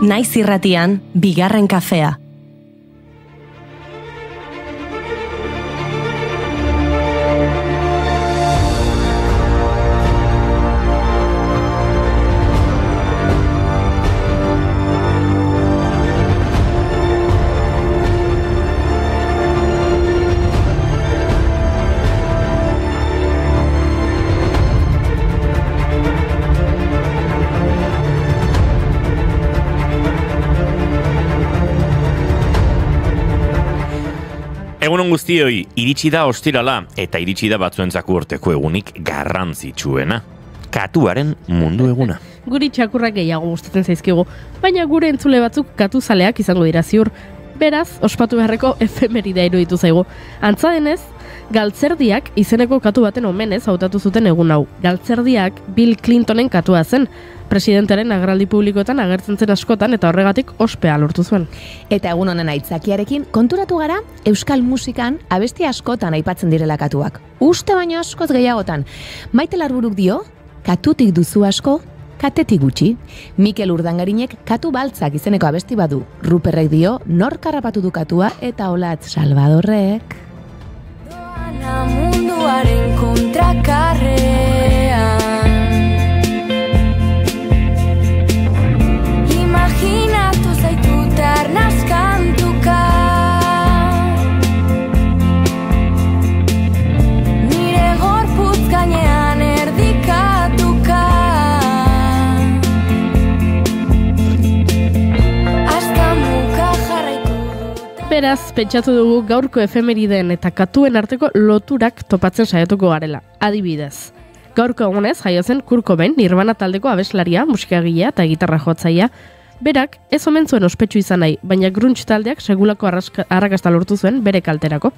Naiz irratian, bigarren kafea. Egunon guztioi, iritsi da ostirala eta iritsi da batzuentzako urteko egunik garrantzitsuena. Katuaren mundu eguna. Guri txakurrak gehiago gustatzen zaizkigu, baina gure entzule batzuk katuzaleak izango dira ziur. Beraz, ospatu beharreko efemeridea iruditu zaigu. Antza denez, Galtzerdiak izeneko katu baten omenez hautatu zuten egun hau. Galtzerdiak Bill Clintonen katua zen. Presidentaren agerraldi publikoetan agertzen zen askotan eta horregatik ospea lortu zuen. Eta egun honen aitzakiarekin konturatu gara euskal musikan abesti askotan aipatzen direla katuak. Uste baino askoz gehiagotan. Maite Larburuk dio, katutik duzu asko, katetik gutxi. Mikel Urdangarinek katu baltzak izeneko abesti badu. Ruperrek dio, nork harrapatu du katua eta Olatz Salvadorrek. Doana munduaren kontrakarrean, imaginatu zaitut arnazkantuka, nire gorputz gainean erdikatuka, hasta muka jarraitu dut. Beraz, pentsatu dugu gaurko efemeriden eta katuen arteko loturak topatzen saiatuko garela. Adibidez, gaurko egunez jaio zen Kurt Cobain, Nirvana taldeko abeslaria, musikagilea eta gitarra jotzailea. Berak ez omen zuen ospetsu izan nahi, baina grunge taldeak segulako arrakasta lortu zuen bere kalterako.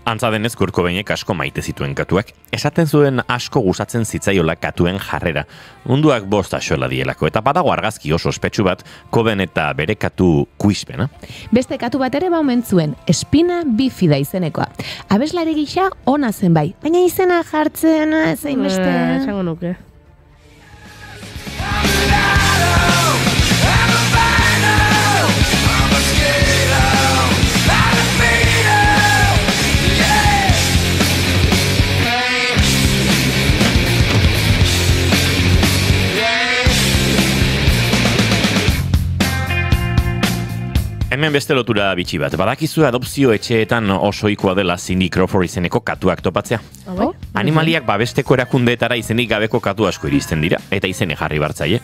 Antza denez Kurt Cobainek asko maite zituen katuak. Esaten zuen asko gustatzen zitzaiola katuen jarrera. Munduak bost axola dielako, eta badago argazki oso ospetsu bat Cobain eta bere katu kuispena. Beste katu bat ere baumen zuen, Espina Bifida izenekoa. Abeslari gisa ona zen bai, baina izena jartzen zein beste. Esango nuke. Hemen beste lotura bitxi bat. Badakizu adopzio etxeetan oso ohikoa dela Cindy Crawford izeneko katuak topatzea. Animaliak babesteko erakundeetara izenik gabeko katu asko iristen dira, eta izene jarri bartzaile.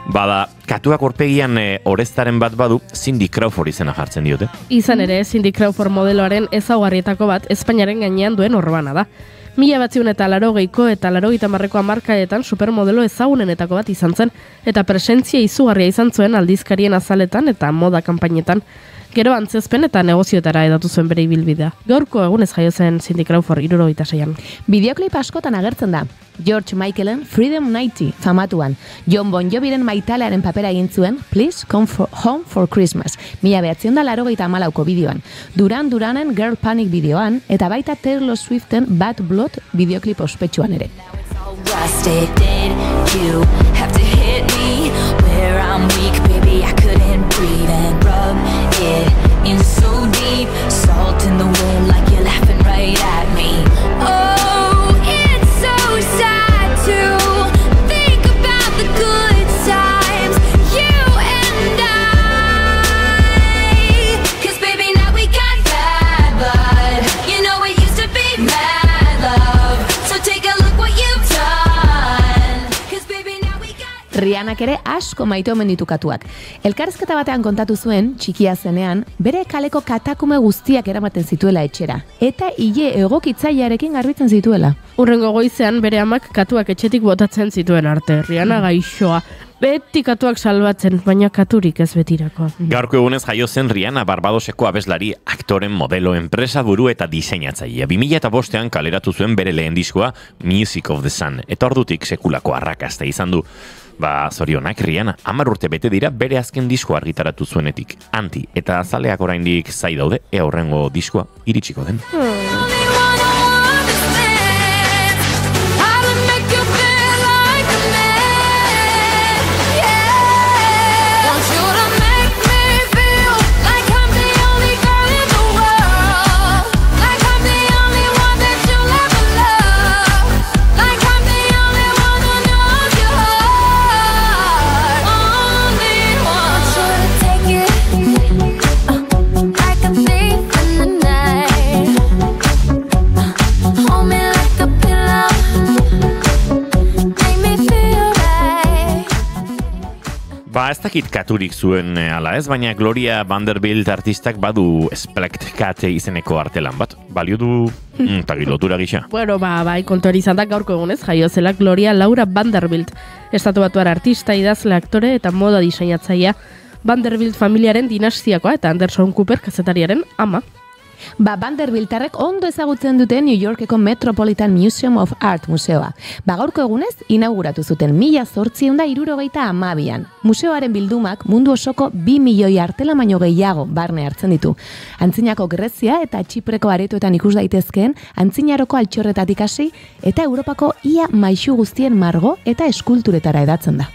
Bada, katuak aurpegian oreztaren bat badu, Cindy Crawford izena jartzen diote. Izan ere, Cindy Crawford modeloaren ezaugarrietako bat Espainiaren gainean duen orbana da. 1980ko eta 1990ko hamarkadetan supermodelo ezagunenetako bat izan zen, eta presentzia izugarria izan zuen aldizkarien azaletan eta moda kanpainetan. Gero antzezpen eta negozioetara edatu zuen bere ibilbidea. Gaurko egunez jaio zen Cindy Crawford 76an. Bideoklip askotan agertzen da. George Michaelen Freedom 90 famatuan. Jon Bon Joviren maitalearen papera egin zuen Please Come Home for Christmas 1984ko bideoan. Duran Duranen Girl Panic bideoan eta baita Taylor Swiften Bad Blood bideoklip ospetsuan ere. In so deep, salt in the wind like you're laughing right at me. Oh, it's so sad to think about the good times, you and I. 'Cause baby, now we got bad blood. You know it used to be mad love. So take a look what you've done. 'Cause baby, now we got Rihannak ere asko maite omen ditu katuak. Elkarrizketa batean kontatu zuen, txikia zenean, bere kaleko katakume guztiak eramaten zituela etxera, eta ile egokitzailearekin garbitzen zituela. Urrengo goizean bere amak katuak etxetik botatzen zituen arte. Rihanna gaixoa. Beti katuak salbatzen, baina katurik ez betirako. Gaurko egunez jaio zen Rihanna Barbadoseko abeslari, aktoren, modelo, enpresa buru eta diseinatzailea. 2005ean kaleratu zuen bere lehen diskoa Music of the Sun, eta ordutik sekulako arrakasta izan du. Zorionak, Rihanna, 10 urte bete dira bere azken diskoa argitaratu zuenetik. Anti eta azaleak oraindik zai daude, ea horrengo diskoa iritsiko den. want you to make Ba, ez dakit katurik zuen ala ez, baina Gloria Vanderbilt artistak badu Splect Cat izeneko artelan bat. Balio du lotura gisa. Bueno, bai, kontu hori izan da gaurko egunez, jaio zela Gloria Laura Vanderbilt. Estatu batuar artista, idazle, aktore eta moda diseinatzailea. Vanderbilt familiaren dinastiakoa eta Anderson Cooper kazetariaren ama. Vanderbiltarrek ondo ezagutzen duten New Yorkeko Metropolitan Museum of Art museoa. Gaurko egunez, inauguratu zuten 1872an. Museoaren bildumak mundu osoko 2 milioi artela baino gehiago barne hartzen ditu. Antzinako Grezia eta Txipreko aretoetan ikus daitezkeen antzinaroko altxorretatik hasi eta Europako ia maisu guztien margo eta eskulturetara hedatzen da.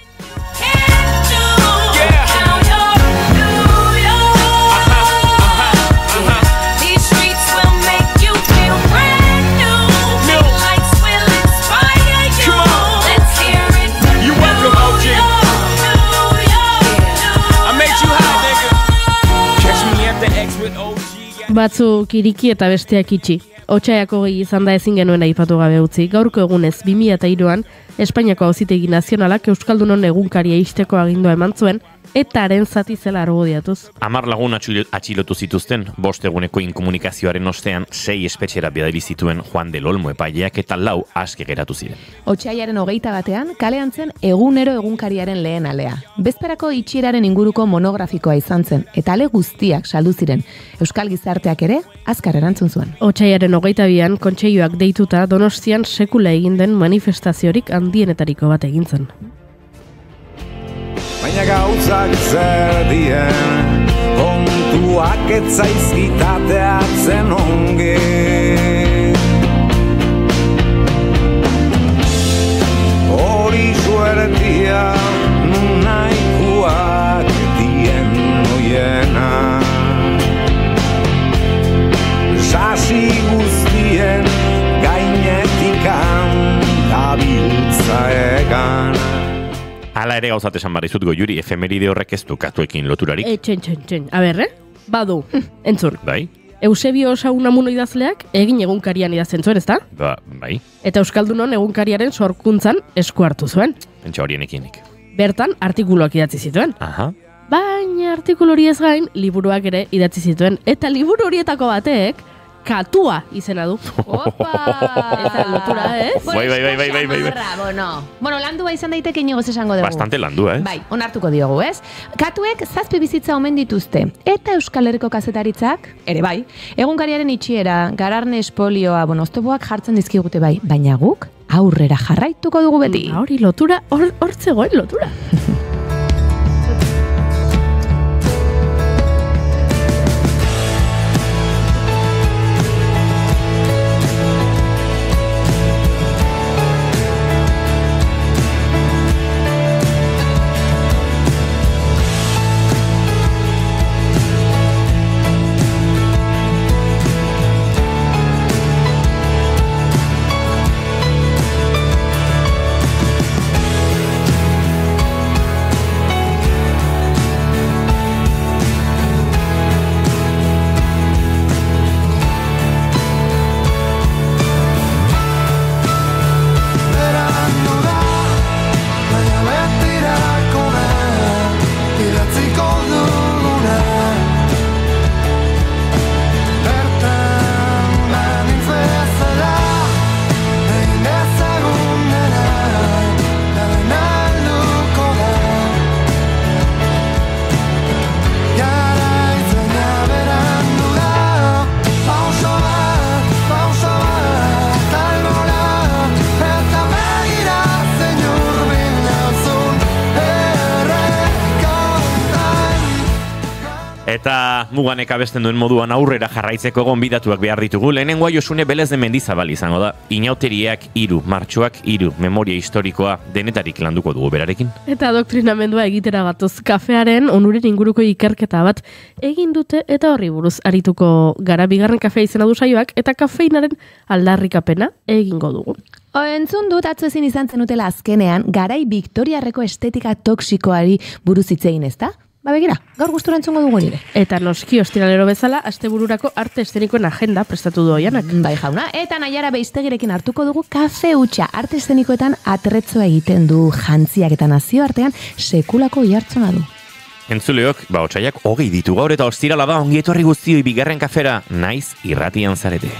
Batzuk iriki eta besteak itxi. Otsaiako gehi izan da ezin genuen aipatu gabe utzi. Gaurko egunez 2003an Espainiako Auzitegi Nazionalak Euskaldunon egunkaria ixteko agindua eman zuen eta haren zati zela argudiatuz. 10 lagun atxilotu zituzten, 5 eguneko inkomunikazioaren ostean 6 espetxera bidali zituen Juan del Olmo epaileak eta 4 aske geratu ziren. Otsaiaren 21 kalean zen egunero egunkariaren lehen alea. Bezperako itxieraren inguruko monografikoa izan zen eta ale guztiak saldu ziren. Euskal gizarteak ere azkar erantzun zuen. Otsaiaren 22an kontseiluak deituta Donostian sekula egin den manifestaziorik handienetariko bat egin zen. Baina gauzak zer dien, kontuak etzaizkitateatzen onge. Hori suertia, nunaikuak dien oiena. Sasi guztien gainetikan dabiltza egan. Hala ere gauzat esan barrizut Goiuri, efemeride horrek ez du katuekin loturarik. Txen. A ber, Badu, entzun. Bai? Eusebio Saunamuno idazleak egin egunkarian idazten zuen, ezta? Bai. Eta Euskaldunon egunkariaren sorkuntzan esku hartu zuen. Pentsa horien ekinik. Bertan, artikuluak idatzi zituen. Aha. Baina artikulu hori ez gain, liburuak ere idatzi zituen. Eta liburu horietako batek, Katua izena du. Opa! Eta lotura, ez? Bai. Bueno, landua izan daiteke inogoz esango dugu. Bastante landua, ez? Bai, onartuko diogu, ez? Katuek 7 bizitza omen dituzte. Eta Euskal Herriko kazetaritzak, ere bai, egunkariaren itxiera, gararne espolioa, oztopoak jartzen dizkigute bai. Baina guk, aurrera jarraituko dugu beti. Hori lotura, hor zegoen lotura. Eta muganek abesten duen moduan aurrera jarraitzeko gonbidatuak behar ditugu. Lehenengoa Josune Belez de Mendizabal izango da. Inauteriak 3, martxoak 3, memoria historikoa denetarik landuko dugu berarekin. Eta doktrinamendua egitera gatoz, kafearen onuren inguruko ikerketa bat egin dute eta horri buruz arituko gara. Bigarren kafea izena du saioak eta kafeinaren aldarrikapena egingo dugu. Entzun dut atzo izan zenutela azkenean garai Viktoriarreko estetika toksikoari buruz hitz egin, ezta? begira, gaur gustura entzungo dugu ere. Eta noski ostiralero bezala, astebururako arte eszenikoen agenda prestatu du Oianak. Bai jauna, eta Naiara Beistegirekin hartuko dugu kafe hutsa. Arte eszenikoetan atretzoa egiten du, jantziak eta nazioartean sekulako ihartzona du. Entzuleok, otsaiak 20 ditu gaur eta ostirala da ongi etorri guztioi bigarren kafera, naiz irratian zarete.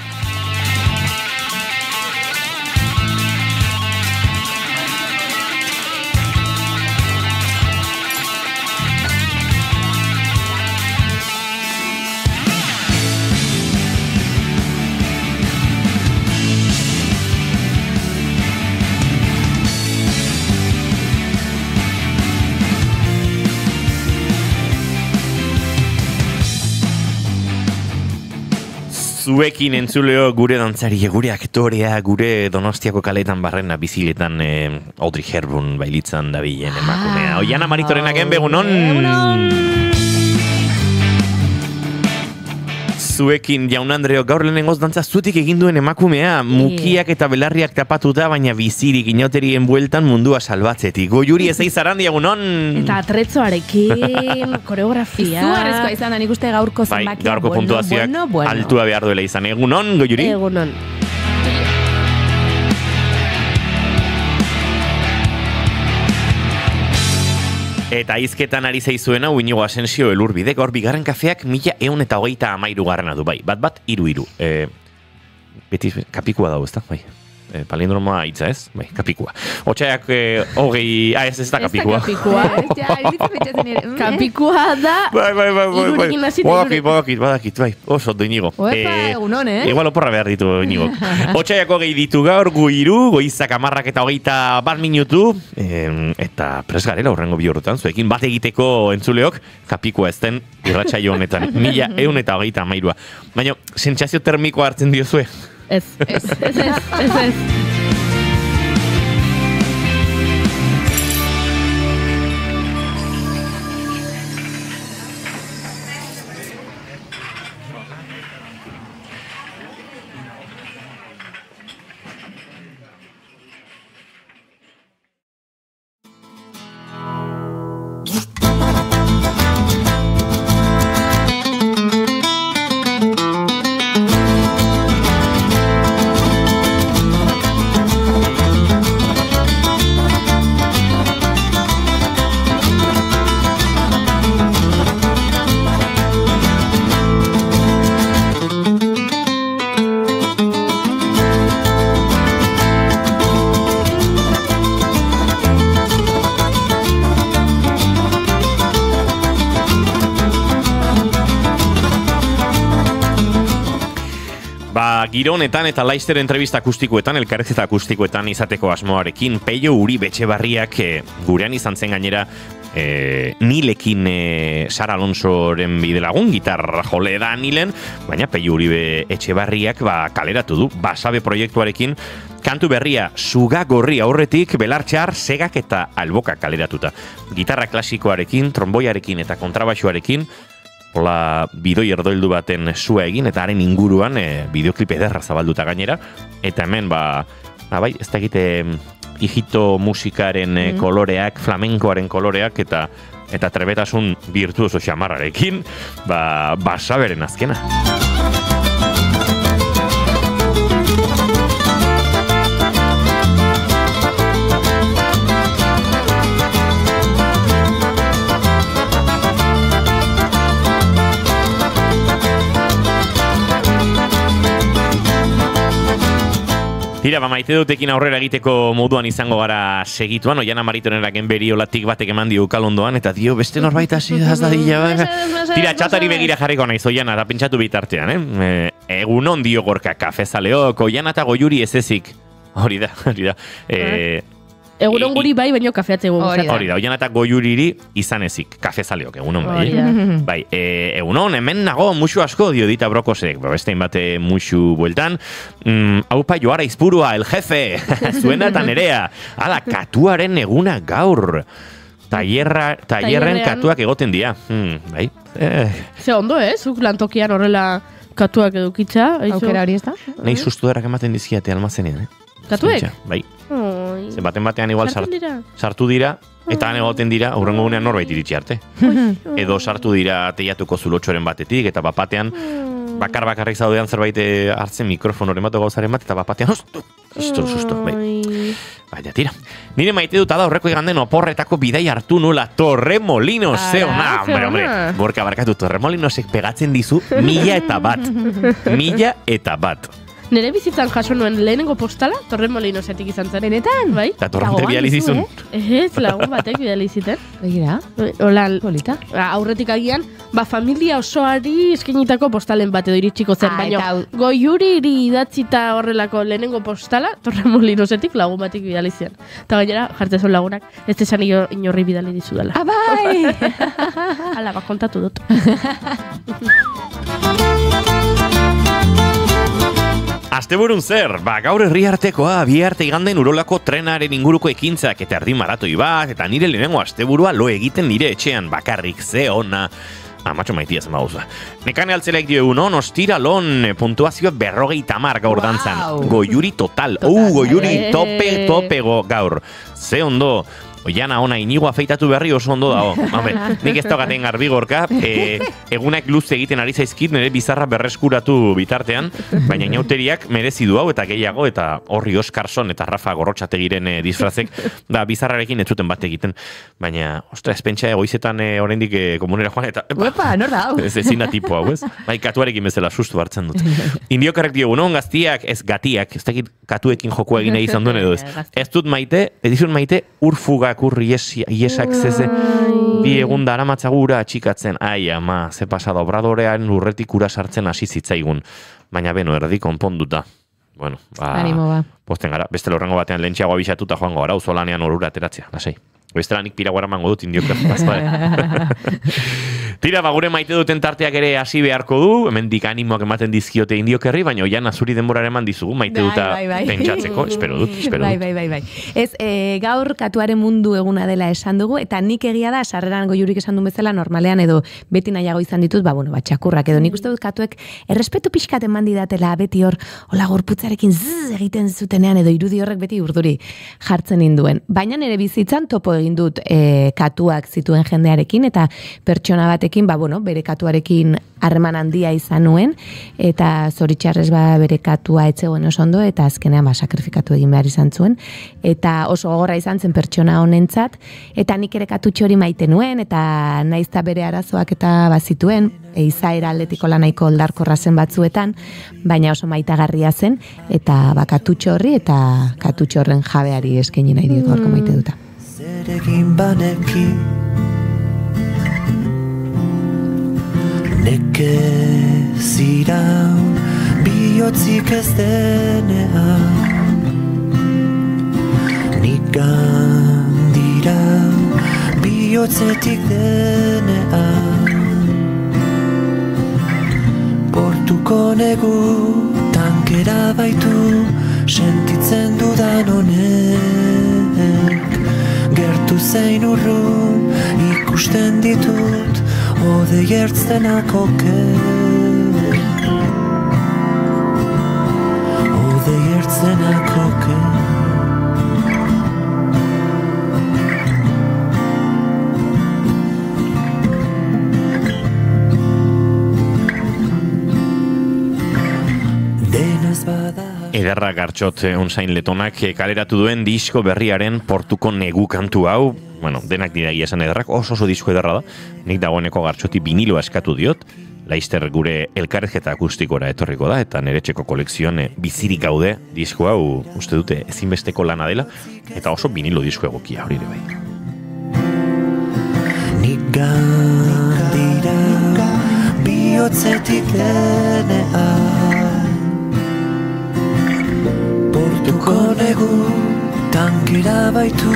Zuekin entzuleo gure dantzaria, gure aktorea, gure Donostiako kaletan barrena biziletan Audrey Hepburn bailitzan dabilen emakumea. Oiana Maritorenak egunon! Zuekin, Jaun Andreo, gaur lehenengoz dantza zuetik egin duen emakumea, mukiak eta belarriak tapatuta, baina bizirik inauterien bueltan mundua salbatzetik. Goiuri ez eizarandi egunon! Eta atretzoarekin, koreografia. Izugarrezkoa izan da, nik uste gaurko zenbakia. Bai, gaurko puntuazioak altua behar duela izan. Egunon, Goiuri? Egunon. Eta izketan ari zaizuena Iñigo Asensio Elurbide, gaur bigarren kafeak 1133 du, bai, bat, 3. Beti kapikua dago, ezta? Bai. Palindromoa hitza ez? Bai, kapikua. Otsaiak ez da kapikua. Ez da kapikua. Kapikua da. Bai. Badakit, bai. Oso ondo Iñigo. Oepa, egunon, Igual oporra behar ditu Iñigo. Otsaiak 20 ditu gaur, guiru, goizak 10 eta 21 minutu. Eta pres garela horrengo bi horretan, zuekin bat egiteko entzuleok, kapikua ez den irratsaio honetan. 1133. Baina, sentsazio termikoa hartzen diozue. Ez. Gironetan eta Laster entrevista akustikoetan, elkarrezketa akustikoetan izateko asmoarekin, Peio Uribe Etxebarriak gurean izan zen gainera Nilekin Sara Alonsoren bidelagun, gitarra jole da Nilen, baina Peio Uribe Etxebarriak kaleratu du, Basabe proiektuarekin, kantu berria Suga Gorri aurretik, Belartxar, Segak eta Albokak kaleratuta. Gitarra klasikoarekin, tromboiarekin eta kontrabaxuarekin, hola bidoi erdoildu baten sua egin, eta haren inguruan bideoklip ederra zabalduta gainera. Eta hemen, bai, ez da egite hijito musikaren koloreak, flamenkoaren koloreak, eta trebetasun virtuoso xamarrarekin, Basaberen azkena. Tira, maite dutekin aurrera egiteko moduan izango gara segituan, Oiana Maritorenak enberiolatik batek eman dio kalondoan, eta dio, beste norbait hasi da dadila. Tira, txatari begira jarriko naiz, Oiana, da pentsatu bitartean, Egunon dio gorka kafezaleok, Oiana eta Goiuri ez ezik. Hori da. Egunon guri bai, baino kafeatze gu. Hori da, Oiana eta Goiuriri izan ezik, kafezaleok, egunon bai. Bai, egunon, hemen nago, musu asko dio Dita Brokosek, bestein bate musu bueltan. Haupa Joara Izpurua, el jefe, zuena eta nerea. Hala, katuaren eguna gaur. Tailerren katuak egoten dira. Bai. Ze ondo, zuk lantokian horrela katuak edukitza. Aukera hori ez da? Nei sustuderak ematen dizkiate almazenean, Katuek? Bai. Zen batean igual sartu dira, Eta han egoten dira, aurrengo gunean norbait iritsi arte. Edo sartu dira teiatuko zulotxoren batetik, eta bapatean, bakarrik zaudean zerbait hartzen mikrofonoren bat, gauzaren bat, eta bapatean, susto, bai. Baina, tira. Nire maite dut da horreko iganden oporretako bidai hartu nula Torremolinos, ze ona, hombre. Gorka barkatu, Torremolinosek pegatzen dizu 1001. 1001. Nere bizitzan jaso nuen lehenengo postala Torremolinosetik izan zen. Benetan? Bai? Eta torrentek bializizun. Ez, lagun batek bidaliziten. Begira, Hola, polita. aurretik agian, familia osoari eskenitako postalen bat edo iritsiko zen, baina Goiuriri idatzita horrelako lehenengo postala Torremolinosetik lagun batek bidalizien. Eta gainera, jartzen lagunak, ez esan inorri bidali dizu dela. Bai! Hala, kontatu dut. Asteburun zer, gaur herriartekoa, biharte iganden urolako trenaren inguruko ekintzak eta erdi maratoi bat, eta nire lehenengo asteburua lo egiten nire etxean, bakarrik ze ona. Matxo maitia zen baduza. Nekane altzelaik dio egun ostiralon puntuazioa 50 gaur dantzan. Goiuri total. Goiuri tope gaur. Ze ondo. Oiana ona inigo afeitatu berri oso ondo dago. Nik ez daukaten garbi Gorka, egunak luze egiten ari zaizkit nire bizarra berreskuratu bitartean, baina inauteriak merezi du hau eta gehiago, eta horri Oskarson eta Rafa Gorrotxategiren disfrazek, bizarrarekin ez zuten bat egiten. Baina, ostra, espentsa egoizetan oraindik komunera joan, eta... Uepa, nor da hau? Ez ezina tipo hau, ez? Bai, katuarekin bezala sustu hartzen dut. Indiokarrek diogu, non gaztiak, ez gatiak, ez dakit katuekin jokua egin nahi izan duen edo ez. Ez dut maite, edizun maite, urfugak iesak zeze, bi egun dara matzagura atxikatzen, ai ama, ze pasada obradorean urretik ura sartzen hasi zitzaigun. Baina beno, erdi konponduta. Bueno, Animo ba. Posten gara, beste lorrengo batean lehentxeago abisatuta joango gara, uzolanean orura ateratzea, lasai. Bestela nik piraguara mango dut indioker. Tira, gure maite duten tarteak ere hasi beharko du, hemendik animoak ematen dizkiote indiokerri, baina oian azuri denborara eman dizugu, maite duta pentsatzeko, espero dut. Bai. Ez, gaur katuaren mundu eguna dela esan dugu, eta nik egia da, sarreran Goiurik esan duen bezala, normalean edo beti nahiago izan ditut, txakurrak edo nik uste dut katuek errespetu pixkat eman didatela, beti hor, hola gorputzarekin egiten zutenean, edo irudi horrek beti urduri jartzen induen. Baina nire bizitzan topo egin dut katuak zituen jendearekin, eta pertsona batekin, bere katuarekin harreman handia izan nuen, eta zoritxarrez bere katua etzegoen oso ondo, eta azkenean sakrifikatu egin behar izan zuen, eta oso gogorra izan zen pertsona honentzat, eta nik ere katutxo hori maite nuen, eta naizta bere arazoak eta bazituen, izaera aldetiko lanaiko oldarkorra zen batzuetan, baina oso maitagarria zen, eta katutxo horri eta katutxo horren jabeari eskaini nahi diot gaurko maite duta. Zeregin baneki nekez iraun bihotzik ez denean nik gandira bihotzetik denean portuko negu tankera baitu sentitzen dudan honek gertu zein urrun ikusten ditut odei ertzenak oker odei ertzenak oker Ederra Gartxot onzain letonak kaleratu duen disko berriaren portuko negu kantu hau, denak dira esan ederrak, oso disko ederra da, nik dagoeneko Gartxoti biniloa eskatu diot, Laister gure elkarrezketa akustikora etorriko da, eta nire txeko kolekzioan bizirik gaude disko hau, uste dute ezinbesteko lana dela, eta oso vinilo disko egokia hori ere bai. Nik gandira bihotzetik denean portuko negu tankera baitu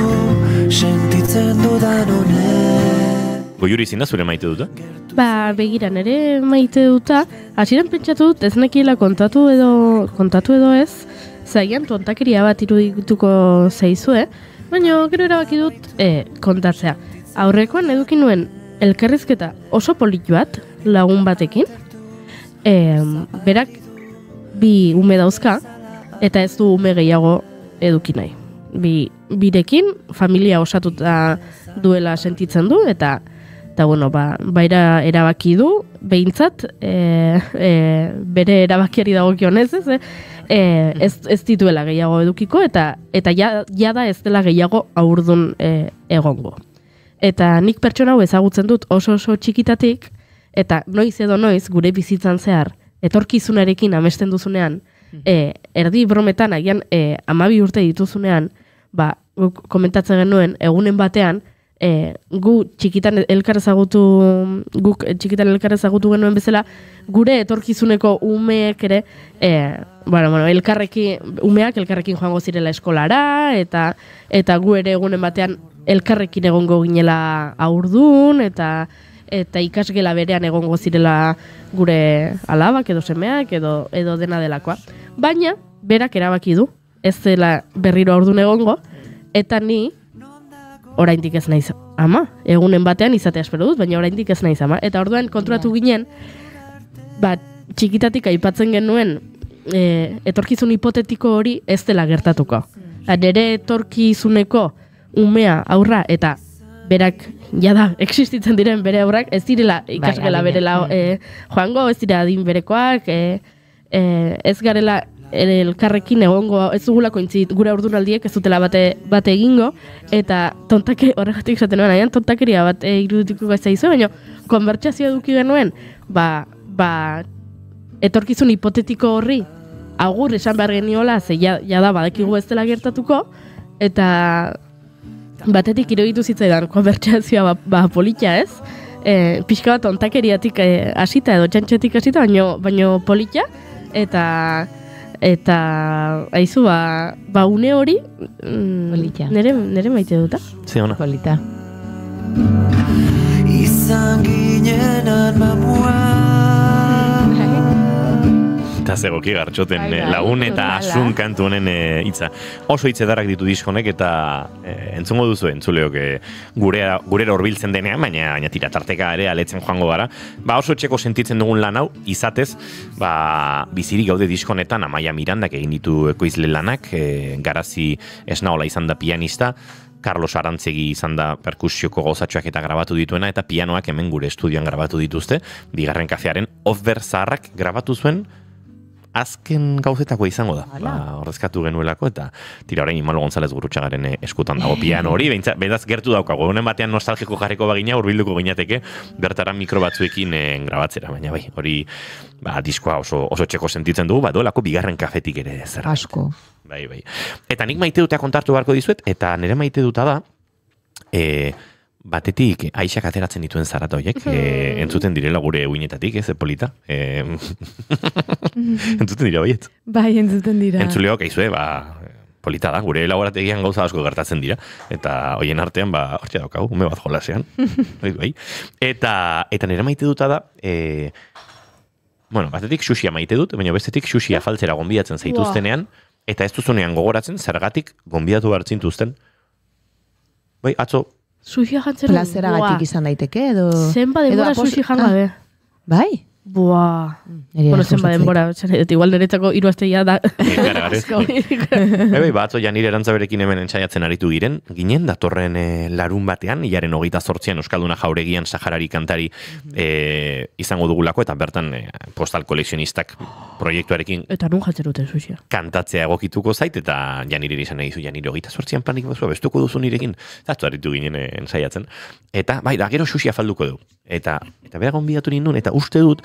sentitzen dudan honek. Goiuri izin da zure maite duta? Begira, nere maite duta, hasieran pentsatu dut ez nekiela kontatu edo ez, zaian tontakeria bat irudituko zaizue, baina gero erabaki dut kontatzea. Aurrekoan eduki nuen elkarrizketa oso polit bat lagun batekin, berak bi ume dauzka, eta ez du ume gehiago eduki nahi. birekin, familia osatuta duela sentitzen du, eta bueno, baira erabaki du, behintzat, bere erabakiari dagokionez, ez dituela gehiago edukiko, eta jada ez dela gehiago haurdun egongo. Eta nik pertsona hau ezagutzen dut oso txikitatik, eta noiz edo noiz gure bizitzan zehar, etorkizunarekin amesten duzunean, erdi brometan, agian 12 urte dituzunean, komentatzen genuen, egunen batean, guk txikitan elkar ezagutu genuen bezala, gure etorkizuneko umeek ere, umeak elkarrekin joango zirela eskolara, eta gu ere egunen batean elkarrekin egongo ginela haurdun, eta ikasgela berean egongo zirela gure alabak edo semeak edo dena delakoa. Baina, berak erabaki du, ez dela berriro haurdun egongo, eta ni oraindik ez naiz ama. Egunen batean izatea espero dut, baina oraindik ez naiz ama. Eta orduan konturatu ginen, txikitatik aipatzen genuen etorkizun hipotetiko hori ez dela gertatuko. Nere etorkizuneko umea aurra eta berak jada existitzen diren bere aurrak ez direla ikasgela berela joango, ez dira adin berekoak, ez garela elkarrekin egongo, ez dugulako gure haurdunaldiek ez dutela bate egingo, eta horregatik esaten nuen, aian tontakeria bat irudituko gaitza izo, baina konbertsazioa eduki genuen, etorkizun hipotetiko horri agur esan behar geniola, ze jada badakigu ez dela gertatuko, eta batetik iruditu zitzaidan konbertsazioa politia ez, pixka bat tontakeriatik hasita edo txantxetik hasita, baino politia, eta aizu une hori nere maite duta. Ze ona. Polita. Izan ginenan mamua. Eta zegoki gartxoten lagun eta asun kantu honen hitza. Oso hitz edarrak ditu diskonek eta entzungo duzu entzuleok gurera horbiltzen denean, baina tira tarteka ere aletzen joango gara. Oso txeko sentitzen dugun lan hau, izatez, bizirik gaude diskonetan Amaia Mirandak egin ditu ekoizle lanak, Garazi Esnaola izan da pianista, Carlos Arantzegi izan da perkusioko gauzatxoak eta grabatu dituena, eta pianoak hemen gure estudioan grabatu dituzte, Bigarren Kafearen Off-Bear zaharrak grabatu zuen, azken gauzetako izango da. Horrezkatu genuelako, eta tira orain Imalo González Gurrutxagaren eskutan dago piano hori, behintzat gertu daukago. Honen batean nostalgiko jarriko bagina, hurbilduko ginateke, bertaran mikro batzuekin grabatzera, baina hori diskoa oso txeko sentitzen dugu, doelako Bigarren Kafetik ere zer. Asko. Bai. Eta nik maite dutea kontartu beharko dizuet, eta nire maite duta da, batetik Aixak ateratzen dituen zarata horiek, entzuten direla gure uinetatik, ez, polita? Entzuten dira baiet? Bai, entzuten dira. Entzuleok, aizue, polita da, gure laborategian gauza asko gertatzen dira, eta hoien artean, hortxe daukagu, ume bat jolasean. Bai. Eta nire maite duta da, batetik xuxia maite dut, baina bestetik xuxia faltzera gonbidatzen zaituztenean, eta ez duzunean gogoratzen, zergatik gonbidatu behar zintuzten. Bai, atzo, sushi jantzera. Plazeragatik izan daiteke, edo... Zenba denbora sushi jangabe. Bai? Buah. Zenba denbora. Igual niretzako 3 asteia da. Atzo Janire Erantzaberekin hemen entsaiatzen aritu ginen, datorren larun batean, hilaren 28an Euskalduna Jauregian Saharari kantari izango dugulako, eta bertan postal koleksionistak proiektuarekin eta nun jantzen duten sushia. Kantatzea egokituko zait, eta Janire izan nahi zu, Janire 28an panik bazua, bestuko duzu nirekin, eta aritu ginen entsaiatzen. Eta, gero sushia falduko du. Eta bera gonbidatu nindun, eta uste dut,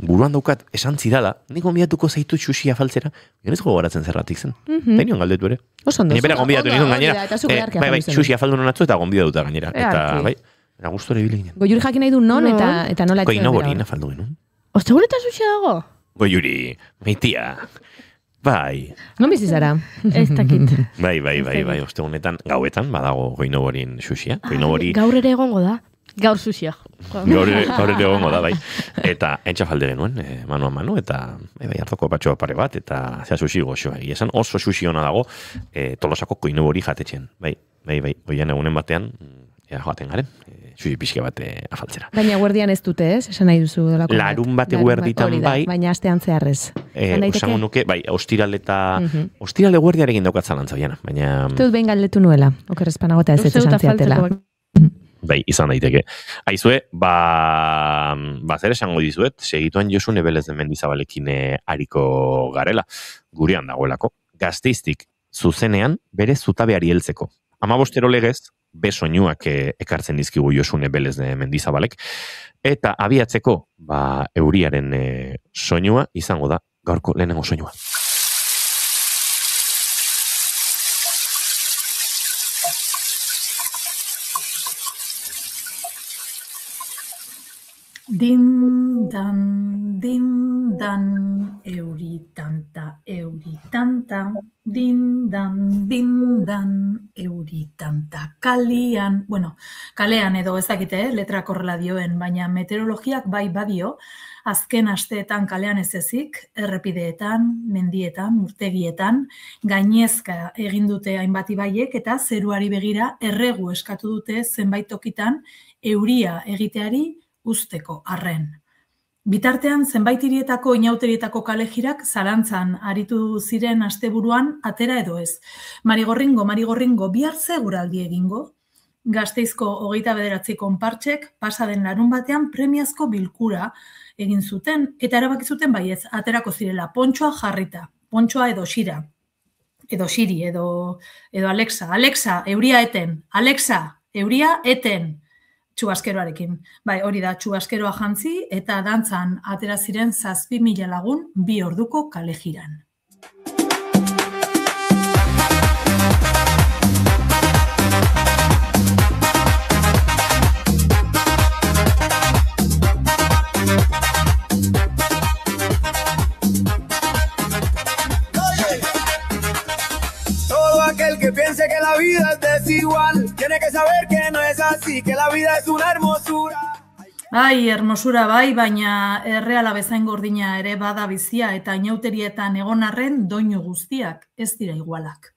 buruan daukat esan zidala, nik gonbidatuko zaitu sushia faltzera, genez gogoratzen zerratik zen. Tenion galdetu ere. Osondo. Bera gonbidatu nindun gainera. Sushia faldu nonatzen eta gonbidatuta gainera. Eta gustora ibili ginen. Goiuri jakin nahi du non eta nola etzen. Koinobori faldu genuen. Osteguneta sushia dago? Goiuri, meitia. Bai. Non bizi zara? Ez dakit. Bai. Ostegunetan, gauetan, badago Goinoborin sushia. Gaur ere egongo da. Gaur sushia. Gaur ere egongo da, bai. Eta entxafalde genuen, mano a mano, eta hartoko patxoa pare bat, eta zea sushi goxoa. Esan oso sushi hona dago Tolosako Koinobori jatetxean. Bai. Oian egunen batean, joaten garen, xuxi pixka bat afaltzera. Baina guardian ez dute, ez? Esan nahi duzu dolako. Larun bat eguerditan bai. Baina astean zeharrez. Osango nuke, bai, ostirale guardiarekin daukat zalantza, baina... Dut behin galdetu nuela, okerrezpanagota ez esan ziatela. Bai, izan daiteke. Aizue, zer esango dizuet, segituan Josune Belez de Mendizabalekin ariko garela, gurean dagoelako. Gazteiztik zuzenean bere zutabeari heltzeko. 15 legez, soinuak ekartzen dizkigu Josune Belez de Mendizabalek, eta abiatzeko, euriaren soinua izango da gaurko lehenengo soinua. Din dan, euri tanta, din dan, euri tanta, kalean, kalean edo ezakite, letrak horrela dioen, baina meteorologiak bai badio, azken asteetan kalean ez ezik, errepideetan, mendietan, urtegietan, gainezka egin dute hainbat ibaiek eta zeruari begira erregu eskatu dute zenbait tokitan euria egiteari usteko arren. Bitartean, zenbait hirietako inauterietako kalejirak zalantzan aritu ziren asteburuan atera edo ez. Marigorringo, bihar seguraldi egingo. Gasteizko 29 konpartsek pasaden larun batean premiazko bilkura egin zuten, eta erabaki zuten baietz, aterako zirela, pontxoa jarrita, pontxoa edo xira, edo xiri, edo Alexa, euria eten, Alexa, euria eten, txubaskeroarekin. Bai, hori da, txubaskeroa jantzi eta dantzan atera ziren 7.000 lagun 2 orduko kalejiran. Que piense que la vida es desigual, tiene que saber que no es así, que la vida es una hermosura. Bai, hermosura bai, baina erreala bezain gordina ere bada bizia eta inauterietan egon arren doinu guztiak ez dira igualak.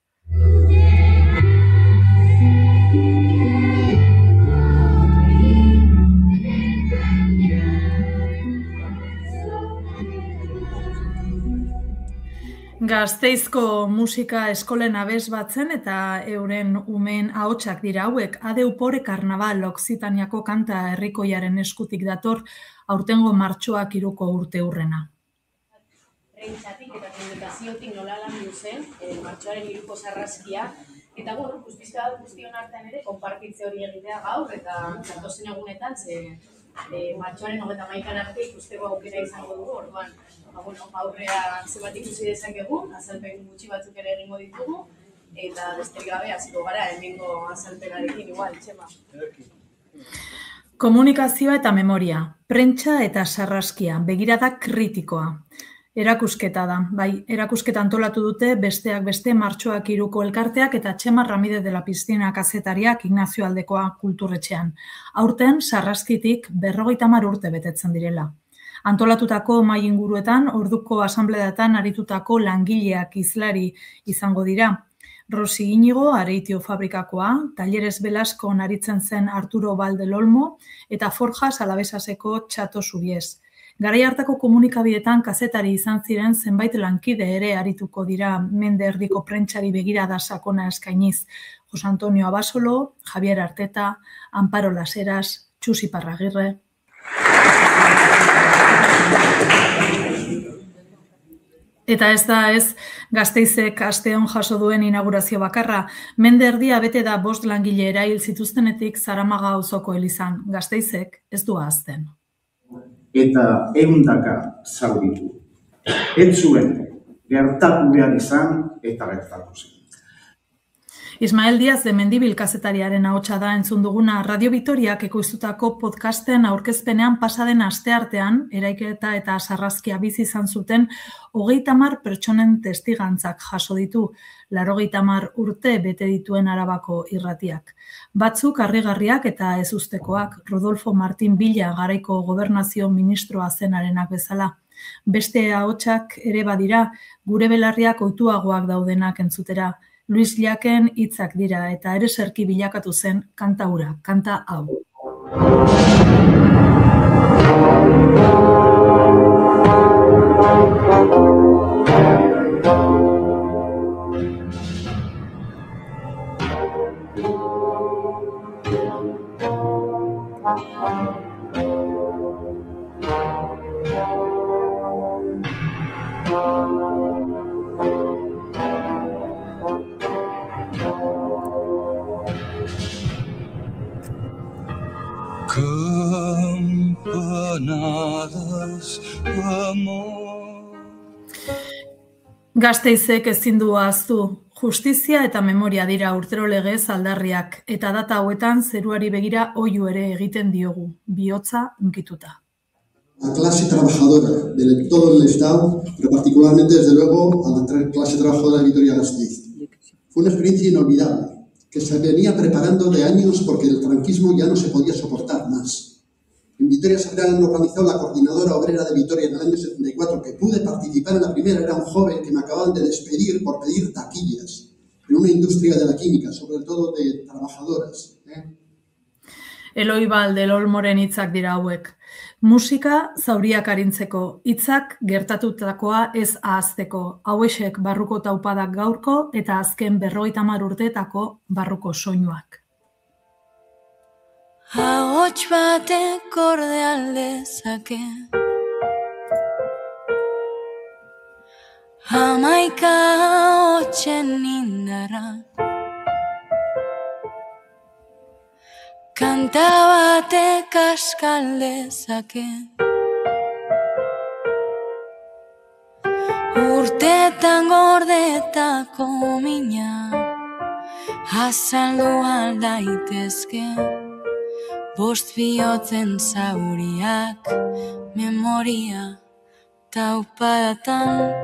Gazteizko musika eskolen abes batzen eta euren umeen ahotsak dira hauek. Adeupore karnaval Oksitaniako kanta herrikoiaren eskutik dator aurtengo martxoak 3ko urte hurrena. Prentsatik eta komunikaziotik nola landu zen, martxoaren 3ko sarraskia, eta pizka bat guztion artean ere, konpartitze hori egitea gaur, eta datozen egunetan, martxoaren 31 arte ikusteko aukera izango dugu, orduan, aurrea zebat ikusi dezakegu, azalpen gutxi batzuk ere egingo ditugu, eta besterik gabe hasiko gara hemengo azalpenarekin igual, Txema. Komunikazioa eta memoria, prentsa eta sarraskia, begirada kritikoa. Erakusketa da, bai, erakusketa antolatu dute besteak beste martxoak 3ko elkarteak eta Txema Ramírez de la Piztina kazetariak Ignacio Aldekoa kulturretxean. Aurten sarraskitik 50 urte betetzen direla. Antolatutako mahai inguruetan, orduko asanbleatan aritutako langileak hizlari izango dira. Rosi Inigo, Areitio fabrikakoa, Talleres Belaskon aritzen zen Arturo Valdelolmo eta Forjas Alavesaseko Txato Zubiez. Garai hartako komunikabidetan kazetari izan ziren zenbait lankide ere arituko dira mende erdiko prentsari begirada sakona eskainiz. Jose Antonio Abasolo, Javier Arteta, Amparo Laseras, Txusi Parragirre. Eta ez da ez, Gazteizek asteon jaso duen inaugurazio bakarra, mende erdia bete da 5 langile erail zituztenetik Zaramaga auzoko elizan. Gazteizek ez du ahazten. Eta 100 zauritu. Ez zuen gertatu behar izan eta gertatu zen. Ismael Díaz de Mendibil kazetariaren ahotsa da entzun duguna Radio Vitoriak ekoiztutako podcasten aurkezpenean pasaden asteartean eraiketa eta sarraskia bizi izan zuten 30 pertsonen testigantzak jaso ditu 80 urte bete dituen Arabako irratiak. Batzuk harrigarriak eta ezustekoak, Rodolfo Martín Villa garaiko gobernazio ministroa zenarenak bezala. Beste ahotsak ere badira, gure belarriak ohituagoak daudenak entzutera. Luis Llaken hitzak dira eta ereserki bilakatu zen kanta hura, kanta hau. Campanadas amor. Gasteizek ezin du ahaztu. Justizia eta memoria dira urtero legez aldarriak, eta data hauetan zeruari begira oihu ere egiten diogu, bihotza hunkituta. La clase trabajadora de todo el Estado, pero particularmente, desde luego, a la clase trabajadora de Vitoria-Gasteiz. Fue una experiencia inolvidable, que se venía preparando de años porque el franquismo ya no se podía soportar más. En Vitoria se había organizado la Coordinadora Obrera de Vitoria en el año 74, que pude participar en la primera, era un joven que me acababan de despedir por pedir taquillas en una industria de la química, sobre todo de trabajadoras. Eloi Baldel Olmoren hitzak dira hauek. Musika zauriak arintzeko, hitzak gertatutakoa ez ahazteko, hauexek barruko taupadak gaurko eta azken 50 urteetako barruko soinuak. Ahots batek orde aldezake, hamaika ahotsen indarra, kanta batek askaldezake, urtetan gordetako mina, azaldu aldaitezke. Bost bihotzen zauriak, memoria taupadatan.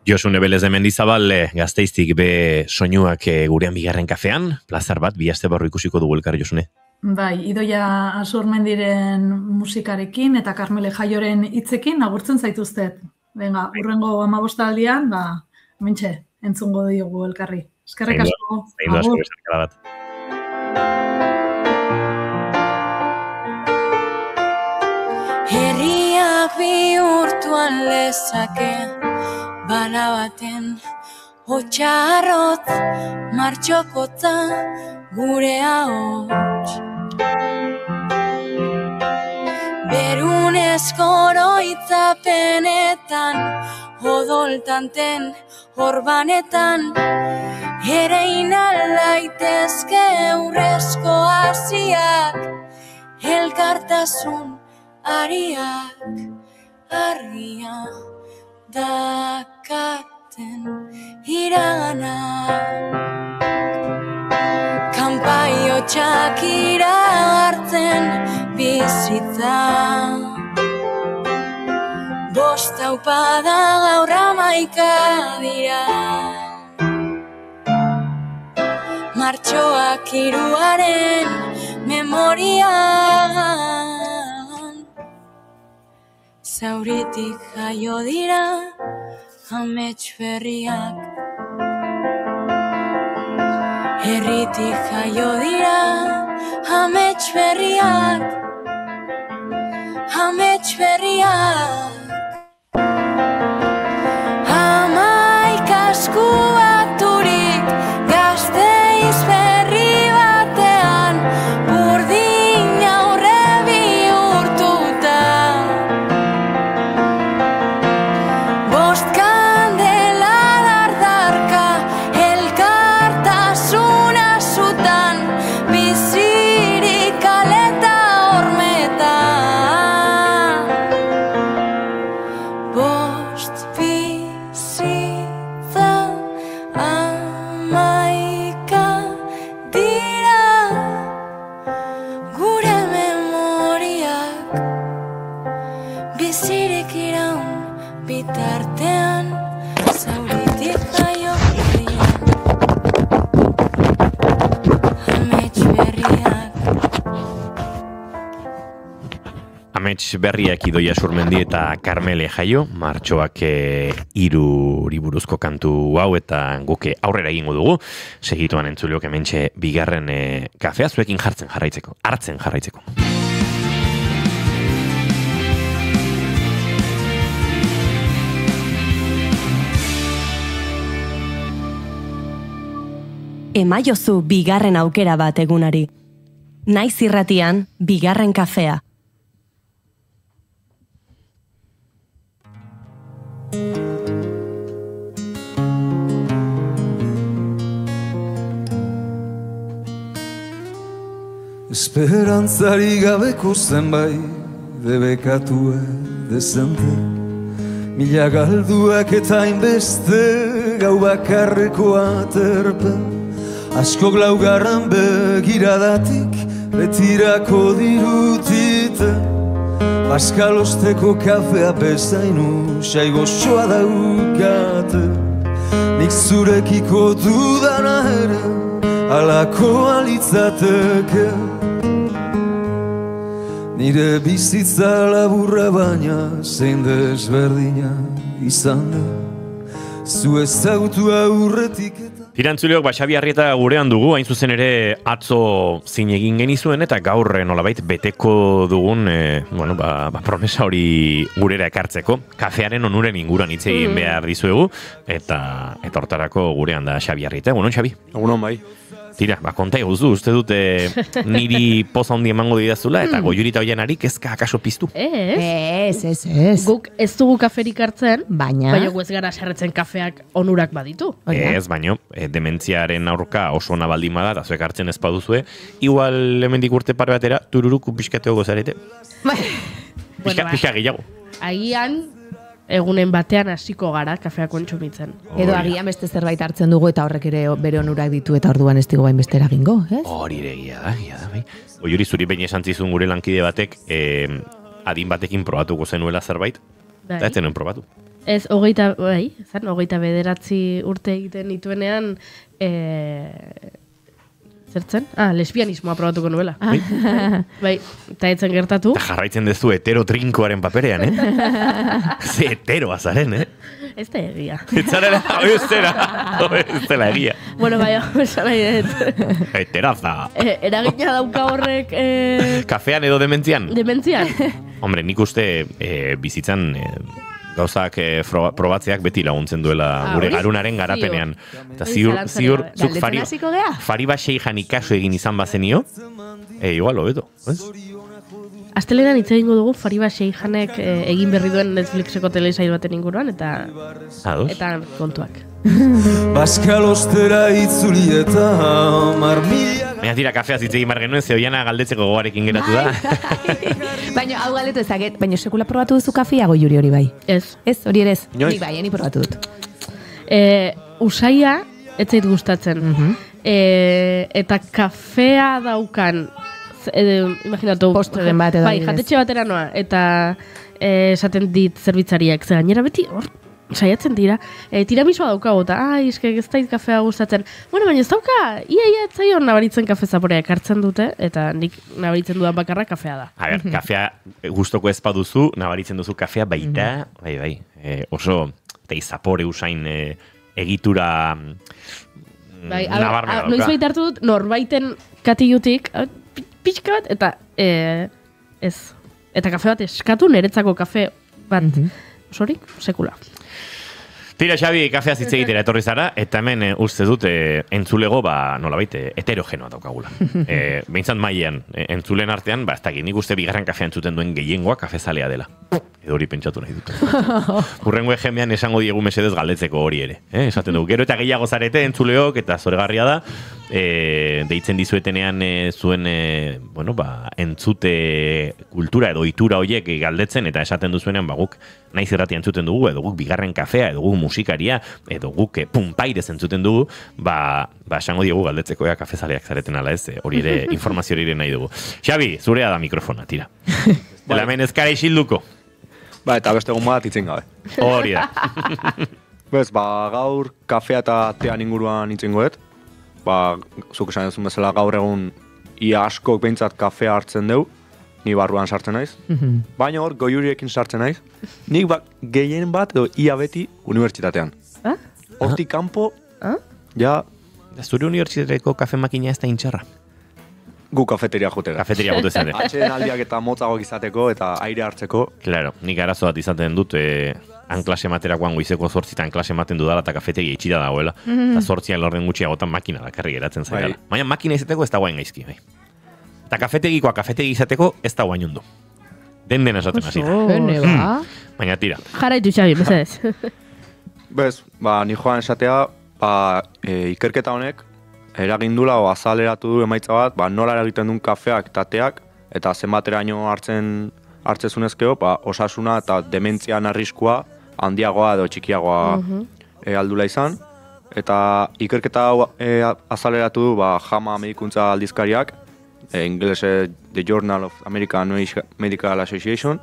Josune Belez de Mendizabal, Gasteiztik be soinuak gurean bigarren kafean, plazar bat, bi aste barru ikusiko dugu elkar, Josune. Bai, Idoia Azurmendiren musikarekin eta Karmele Jaioren hitzekin agurtzen zaituztet. Venga, urrengo 15 aldian, mentxe, entzungo diogu elkarri. Eskerrik asko. Agur. Bat. Herriak bihurtuan lezake, bala baten hotxarrot, martxokotza gure ahots. Berunezko oroitzapenetan, odoltanten orbanetan, ere inalaitezke urrezko hasiak, elkartasun ariak, argia dakaten iragana. Kanpaio txakira hartzen bizitza, bost taupada gaur 11 dira. Martxoak 3-aren memorian, zauritik jaio dira amets berriak. Herritik jaio dira amets berriak, amets berriak. Hamaika esku baturik Gasteiz berri batean, burdin aurre bihurtuta. Bost kandela dardarka, elkartasuna zutan, bizirik aleta hormetan. Amets berriak Idoia Surmendi eta Karmele Jaio, martxoak 3 buruzko kantu hau eta guke aurrera egingo dugu. Segituan entzuleok hementxe bigarren kafea zuekin hartzen jarraitzeko. Emaiozu bigarren aukera bat egunari. Naiz irratian, bigarren kafea. Esperantzari gabeko zenbait debekatu dezente, mila galduak eta inbeste gau bakarreko aterpe, askok laugarran begiradatik retirako dirutite, baskalosteko kafea bezainu saigosoa daukate, nik zurekiko dudana ere alako alitzateke, nire bizitza laburra baina zein desberdina izan da, zu ezagutu aurretik. Irantzuleok, Xabi Arrieta gurean dugu, hain zuzen ere atzo zin egin genizuen eta gaur nolabait beteko dugun promesa hori gurera ekartzeko. Kafearen onuren inguruan hitz egin behar dizuegu eta hortarako gurean da Xabi Arrieta. Egunon, Xabi? Egunon, bai. Tira, konta eguzu, uste dute niri poza handi emango didazula eta Goiurita Oianari kezka akaso piztu. Ez. Guk ez dugu kaferik hartzen, baina gu ez gara sarretzen kafeak onurak baditu. Ez, baino, dementziaren aurka oso ona baldin bada, eta zuek hartzen ez baduzue, igual hemendik urte pare batera, tururuku pixkateo gozarete. Pixka gehiago. Agian, egunen batean hasiko gara kafea kontsumitzen. Edo agian beste zerbait hartzen dugu eta horrek ere bere onurak ditu eta orduan ez digu hainbeste eragingo, ez? Hori egia da, bai. Oiuri, zuri behin esan zizun gure lankide batek, adin batekin probatuko zenuela zerbait, eta ez zenuen probatu. Ez, 29 urte egiten nituenean, zertzen? Lesbianismoa probatuko nuela. Bai, eta etzen gertatu. Eta jarraitzen dezu hetero trinkoaren paperean, Ze heteroa zaren, Ez da egia. Ez dela egia. Bueno, bai, esan nahi dut. Heteraza. Eragina dauka horrek... Kafean edo dementzian? Dementzian. Hombre, nik uste bizitzan... gauzak probatzeak beti laguntzen duela gure garunaren garapenean. Eta ziur, zuk Fariba Seijan ikaso egin izan bazenio, igual, hobeto. Astelenan hitz egingo dugu Fariba Seijanek egin berri duen Netflixeko telesail baten inguruan, eta kontuak. Baskalostera itzuli eta marmila. Baina tira, kafeaz hitz egin bar genuen, ze Oiana galdetzeko gogarekin geratu da. Baina hau galdetu ezaget, baina sekula probatu duzu kafea Goiuri hori bai? Ez. Ez, hori ere ez? Nik bai, ni probatu dut. Usaia, ez zait gustatzen. Eta kafea daukan, imaginatu, postreren bat edo. Bai, jatetxe batera noa, eta esaten dit zerbitzariak, ze gainera beti hor, saiatzen dira, tiramisua daukago, eta eske ez dait kafea gustatzen. Bueno, baina ez dauka, ia ez zaion nabaritzen kafe zaporea ekartzen dute, eta nik nabaritzen dudan bakarra kafea da. A ber, kafea gustoko ez baduzu, nabaritzen duzu kafea baita, bai, oso tei zapore usain egitura nabarmena dauka. Noiz baita hartu dut, norbaiten katilutik, pixka bat, eta ez. Eta kafe bat eskatu, niretzako kafe bat, osorik, sekula. Tira, Xabi, kafeaz hitz egitera etorri zara, eta hemen uste dut entzulego, nolabait, heterogenoa daukagula. Behintzat mailean, entzulen artean, ez dakit, nik uste bigarren kafea entzuten duen gehiengoa kafezalea dela. Edo hori pentsatu nahi dut. Hurrengo egemean esango diegu mesedez galdetzeko hori ere. Esaten dugu, gero eta gehiago zarete entzuleok, eta zoregarria da, deitzen dizuetenean zuen entzute kultura edo itura horiek galdetzen, eta esaten duzuenean guk naiz irratia entzuten dugu, edo guk bigarren kafea, edo guk musikaria, edo guk punpairez entzuten dugu, esango diegu galdetzeko kafezaleak zareten ala ez, hori ere informazio hori ere nahi dugu. Xabi, zurea da mikrofona, tira. Dela hemen ezkara isilduko. Eta beste egun bat itzen gabe. Hori da. Gaur kafea eta tean inguruan itzen goet. Zuk esan duzun bezala gaur egun ia askok behintzat kafea hartzen dugu. ni barruan sartzen naiz. Baina hor, goiuriekin sartzen naiz. Nik gehien bat edo ia beti unibertsitatean. Hortik kanpo, ja... Zure unibertsitateko kafe makina ez da intxarra? Gu kafeteria jotera. Kafeteria jote zate. Atxeden aldiak eta motzagok izateko eta aire hartzeko. Claro, nik arazo bat izaten dut, han klase materakoan goizeko 8 klase maten dudala eta kafetegia itxida dagoela. Eta 8 lorden gutxiagotan makina dakarri geratzen zaitala. Baina makina izateko ez da guain gaizki, bai. Eta kafetegikoa kafetegi izateko ez da guain hundu. Den esaten hasi da. Baina tira. Jarraitu Xabi, mesedez. Bez, ni joan esatea, ikerketa honek, eragindula o azaleratu du emaitza bat, nola eragiten duen kafeak eta teak, eta zenbateraino hartzezunezkeo, osasuna eta dementzian arriskua handiagoa edo txikiagoa aldula izan. Eta ikerketa hau azaleratu du JAMA medikuntza aldizkariak, ingelese The Journal of American Medical Association,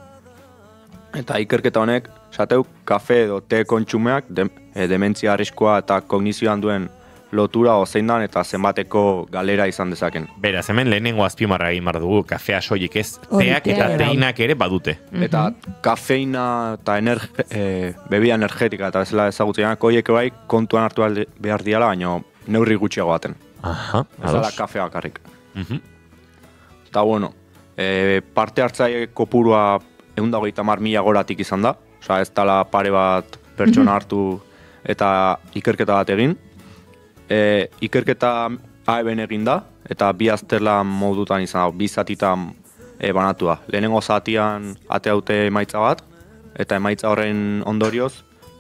eta ikerketa honek, esateu, kafe edo te kontsumeak dementzia arriskua eta kognizioan duen lotura ozeindan eta zenbateko galera izan dezaken. Beraz, hemen lehenengo azpimarra egin bar dugu, kafea soilik ez, teak eta teinak ere badute. Eta kafeina eta bebida energetika eta bezala ezagutzean, koiek bai kontuan hartu behar diala, baina neurri gutxiago baten. Ez dala kafea bakarrik. Eta bueno, parte hartzaile kopurua 130.000 goratik izan da, oza ez dala pare bat pertsona hartu eta ikerketa bat egin. Ikerketa AEB-en egin da, eta bi azterlan modutan izan da, bi zatitan banatua. Lehenengo zatian atea dute emaitza bat, eta emaitza horren ondorioz,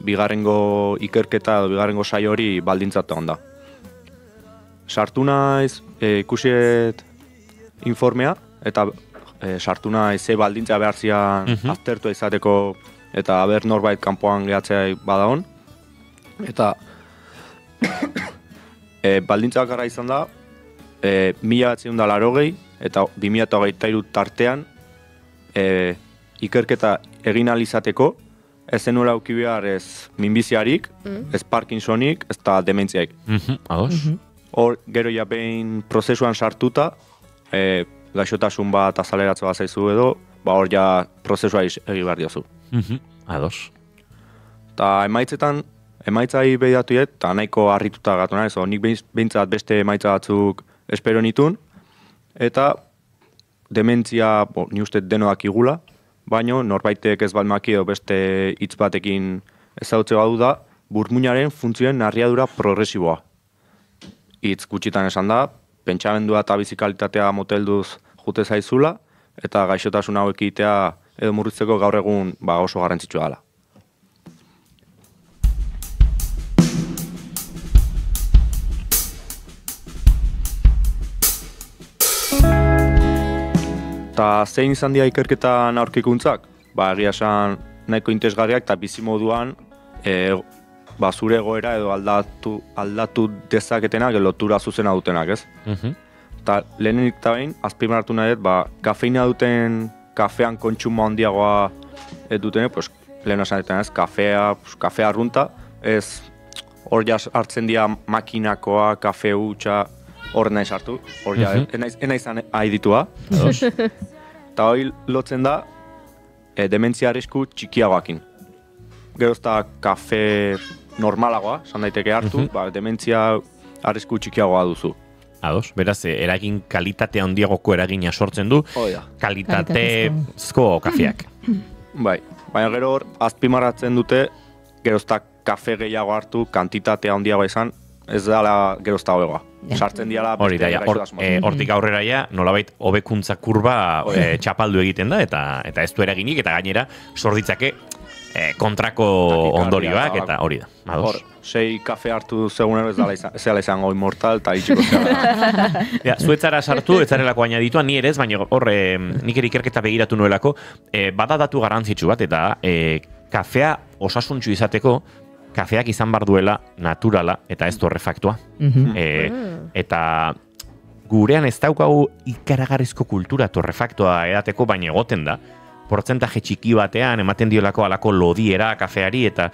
bigarrengo ikerketa edo bigarrengo saio hori baldintzatu onda. Sartu naiz, ikusiet informea, eta sartu naiz ze baldintza behar zian aztertua izateko, eta aber norbait kanpoan gehatzea badaon. Eta baldintza bakarra izan da, 1980 eta 2023 tartean ikerketa egin ahal izateko, ez zenuela auki behar ez minbiziarik, ez Parkinsonik, ez da dementziaik. Hor, gero ja behin prozesuan sartuta, gaixotasun bat azaleratze bat zaizu edo, hor ja prozesua egin behar diozu. Ados. Eta emaitzai behidatu eta nahiko harrituta gatu nahi, nik behintzat beste emaitza batzuk espero nitun, eta dementzia, ni uste denoak igula, baina norbaitek ez balmaki edo beste hitz batekin ezagutze badu da, burmuinaren funtzioen narriadura progresiboa. Hitz gutxitan esan da, pentsamendua eta bizikalitatea motelduz jute zaizula, eta gaixotasun hauek egitea edo murritzeko gaur egun oso garrantzitsua dela. Eta zein izan dira ikerketan aurkikuntzak? Egia esan nahiko interesgarriak eta bizimoduan zure egoera edo aldatu dezaketenak lotura zuzena dutenak, ez? Eta lehenenik eta behin, azpimarratu nahi dut, kafeina duten kafean kontsumo handiagoa dutene, lehen esan duten ez, kafea arrunta, ez hor hartzen dira makinakoa, kafe hutsa, hor nahi sartu, hor ena izan haiditua. Eta hori lotzen da, dementzia arrisku txikiagoakin. Gerozta kafe normalagoa, esan daiteke hartu, dementzia arrisku txikiagoa duzu. Ados, beraz, eragin kalitate handiagoko eragina sortzen du, kalitatezko kafeak. Bai, baina gero hor, azpimarratzen dute, gerozta kafe gehiago hartu, kantitatea handiagoa izan, ez dela gerozta hobegoa. Sartzen diala hori da, hortik aurrera ja, nolabait hobekuntza kurba txapaldu egiten da, eta ez du eraginik, eta gainera sorditzake kontrako ondorioak, eta hori da. Hor, 6 kafe hartu segunero ez dela izango immortal, eta itxiko zela. Zuetzara sartu, ez zarelako añaditua, ni ere ez, baina hor, nik ere ikerketa begiratu nuelako, bada datu garrantzitsu bat, eta kafea osasuntxu izateko, kafeak izan bar duela naturala eta ez torrefaktua. Eta gurean ez daukagu ikaragarrizko kultura torrefaktua edateko, baina egoten da. Portzentaje txiki batean ematen diolako alako lodiera kafeari eta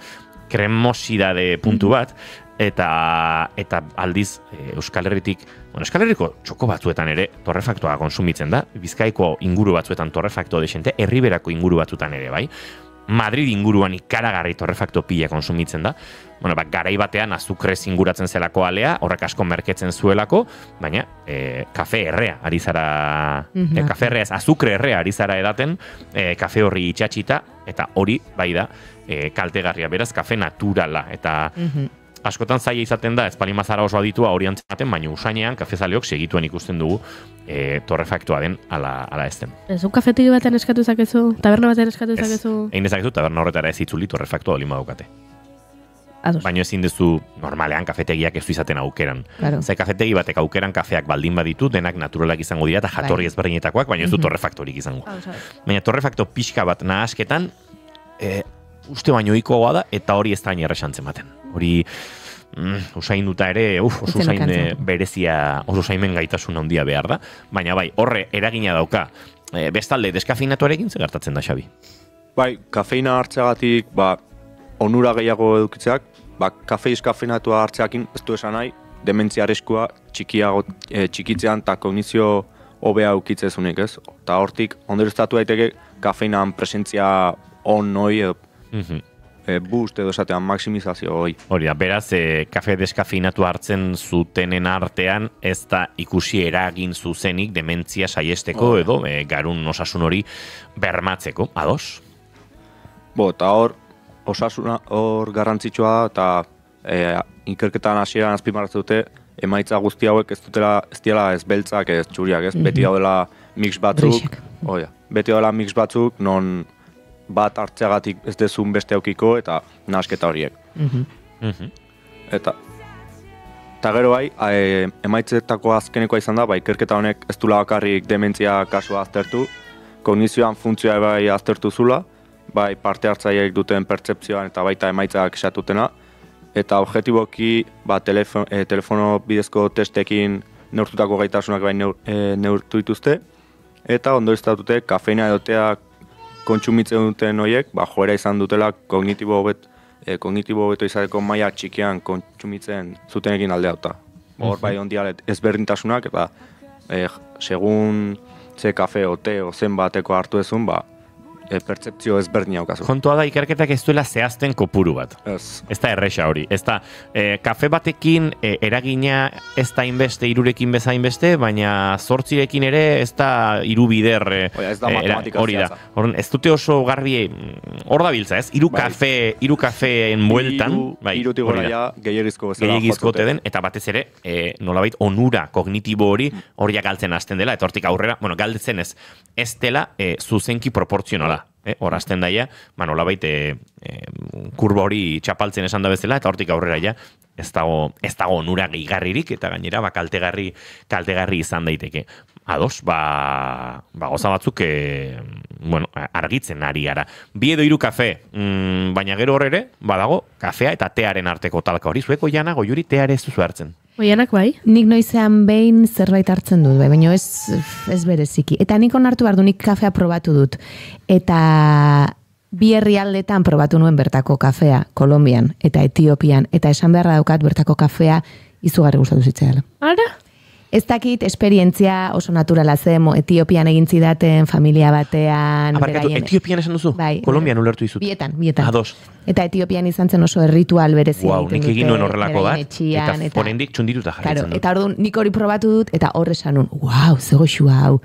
kremosidade puntu bat. eta aldiz Euskal Herritik, Euskal Herriko txoko batzuetan ere torrefaktoa konsumitzen da, Bizkaiko inguru batzuetan torrefakto desente, Herriberako inguru batzuetan ere, bai? Madrid inguruan ikaragarri torrefakto pila konsumitzen da. Garai batean azukrez inguratzen zelako alea, horrek asko merketzen zuelako, baina kafe errea ari zara, kafe errea ez, azukre errea ari zara edaten, kafe horri itxatxita, eta hori bai da kaltegarria, beraz, kafe naturala, eta askotan zaila izaten da, ez palimazara oso aditua hori antzematen, baina usainean kafezaleok segituen ikusten dugu torrefaktoa den ala ez den. Ez, kafetegi batean eskatu zakezu, taberna batean eskatu zakezu? Egin dezakezu, taberna horretara ez itzuli torrefaktoa olima daukate. Baina ezin duzu normalean kafetegiak ez du izaten aukeran. Ze kafetegi batek aukeran kafeak baldin baditu, denak naturalak izango dira, eta jatorri ezberdinetakoak, baina ez du torrefaktorik izango. Baina torrefakto pixka bat nahasketan, uste baino ohikoa da, eta hori ez da hain erresantzen baten. Hori usainduta ere, oso usain berezia, oso usaimen gaitasun handia behar da, baina bai, horre eragina dauka. Bestalde, deskafeinatuarekin zer gertatzen da, Xabi? Bai, kafeina hartzeagatik, onura gehiago edukitzeak, kafe iskafeinatua hartzeakin ez du esan nahi, dementzia arriskua txikitzean eta kognizio hobea ukitzezunik, ez? Eta hortik, ondorioztatu daiteke, kafeinan presentzia on hoi edo boost edo esatean maksimizazio hoi. Hori da, beraz, kafe deskafeinatu hartzen zutenen artean ez da ikusi eragin zuzenik dementzia saiesteko edo garun osasun hori bermatzeko, ados? Eta hor, osasuna hor garrantzitsua eta ikerketan hasieran azpimarratzen dute emaitza guzti hauek ez diela ez beltzak, ez txuriak, ez? Beti daudela mix batzuk, beti daudela mix batzuk, non bat hartzeagatik ez dezun beste aukiko eta nahasketa horiek. Eta gero bai, emaitzetako azkenekoa izan da, ikerketa honek ez dula bakarrik dementzia kasua aztertu, kognizioan funtzioa bai aztertu zula, bai parte hartzaileek duten pertzepzioan eta baita emaitzak esatutena, eta objetiboki telefono bidezko testekin neurtutako gaitasunak bai neurtu dituzte, eta ondorioztatute kafeina edotea kontsumitzen duten horiek, joera izan dutela kognitibo hobeto izateko maila txikian kontsumitzen zutenekin aldeauta. Hor bai ondialet ezberdintasunak eta segun ze kafe o te o zen bateko hartu ezun, pertzeptzio ezberdina aukazu. Kontua da ikerketak ez duela zehazten kopuru bat. Ez da erresa hori. Ez da, kafe batekin eragina ez da inbeste, irurekin bezain beste, baina zortzirekin ere ez da irubider hori da. Ez dute oso garbi hor da biltza, ez? Iru kafeen bueltan. Irutik gora ja gehiagizko bezala. Gehiagizkote den, eta batez ere, nolabait onura kognitibo hori horiak galtzen hasten dela, eta hortik aurrera, galtzen ez dela zuzenki proportzionala. Horazten daia, nolabait kurba hori txapaltzen esan da bezala, eta hortik aurrera ja, ez dago onura gehigarririk, eta gainera kaltegarri izan daiteke. Ados, goza batzuk argitzen ari gara. 2 edo 3 kafe, baina gero horre, badago, kafea eta tearen arteko talka hori, zueko jana, goiuri teare ez duzu hartzen. Oianak bai? Nik noizean behin zerbait hartzen dut, baina ez bereziki. Eta nik onartu behar du, nik kafea probatu dut. Eta 2 herrialdetan probatu nuen bertako kafea, Kolonbian eta Etiopian, eta esan beharra daukat bertako kafea izugarri gustatu zitzaiela. Ara? Ez dakit, esperientzia oso naturala zen, Etiopian egin zidaten, familia batean... Etiopian esan duzu? Bai. Kolonbian ulertu izut? Bietan. Ados. Eta Etiopian izan zen oso erritual berezi. Nik egin nuen horrelako bat, eta forendik txundituta jarretzen dut. Eta orduan nik hori probatu dut, eta horre esan nun, zegoxua hau.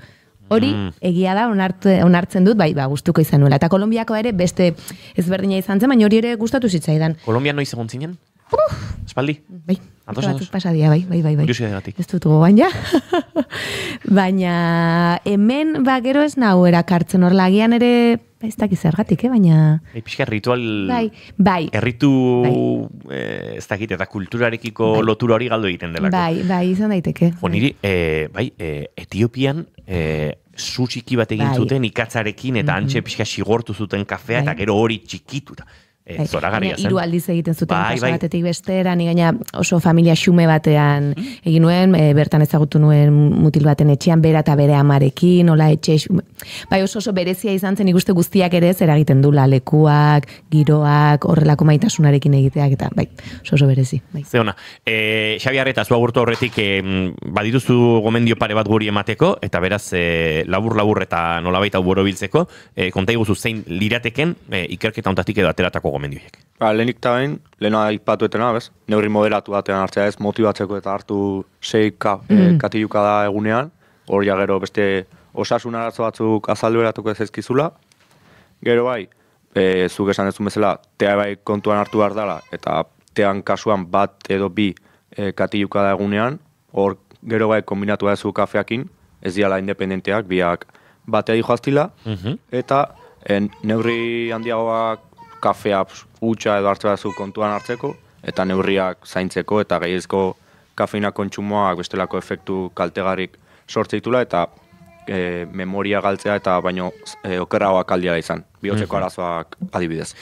Hori, egia da, onartzen dut, gustuko izan nuela. Eta Kolonbiako ere beste ezberdina izan zen, baina hori ere gustatu zitzaidan. Kolonbian noiz egon zinen? Espaldi? Bai. Batzuk pasadia, bai. Kuriosidagatik. Ez dut gogoan ja. Baina hemen gero ez nahu erakartzen hor lagian ere, ez dakiz zergatik, baina... Pixka ritual... Bai. Erritu, ez dakit, eta kulturarekiko lotura hori galdu egiten delako. Bai, izan daiteke. Niri, Etiopian... zu txiki bat egin zuten ikatzarekin eta antxe pixka sigortu zuten kafea eta gero hori txikitu. zoragarria zen. 3 aldiz egiten zuten pasa batetik bestera, ni gaina oso familia xume batean egin nuen, bertan ezagutu nuen mutil baten etxean, bera eta bere amarekin, hola etxe, bai oso berezia izan zen, ikuste guztiak ere zer egiten dula, lekuak, giroak, horrelako maitasunarekin egiteak, eta bai, oso berezi. Bai. Zeona, Xabi Arreta, zu agurtu horretik, badituzu gomendio pare bat guri emateko, eta beraz, labur eta nolabait hau borobiltzeko, konta iguzu zein lirateken ikerketa ontatik edo ateratako gomendioiek. Lehenik eta behin, lehena aipatu etena, bez? Neurri moderatu batean hartzea ez, motibatzeko eta hartu 6 katiluka da egunean, hor ja gero beste osasun arazo batzuk azaldu eratuko ez ezkizula. Gero bai, zuk esan dezun bezala, tea bai kontuan hartu behar dela, eta tean kasuan bat edo 2 katiluka da egunean, hor gero bai kombinatu badezu kafeakin, ez diala independenteak, biak batea joaztila, eta neurri handiagoak kafea utxa edo hartzea zu kontuan hartzeko, eta neurriak zaintzeko, eta gehiezko kafeina kontsumoak bestelako efektu kaltegarik sortzeitula, eta memoria galtzea eta baino okerragoak aldiala izan, bihotzeko arazoak adibidez.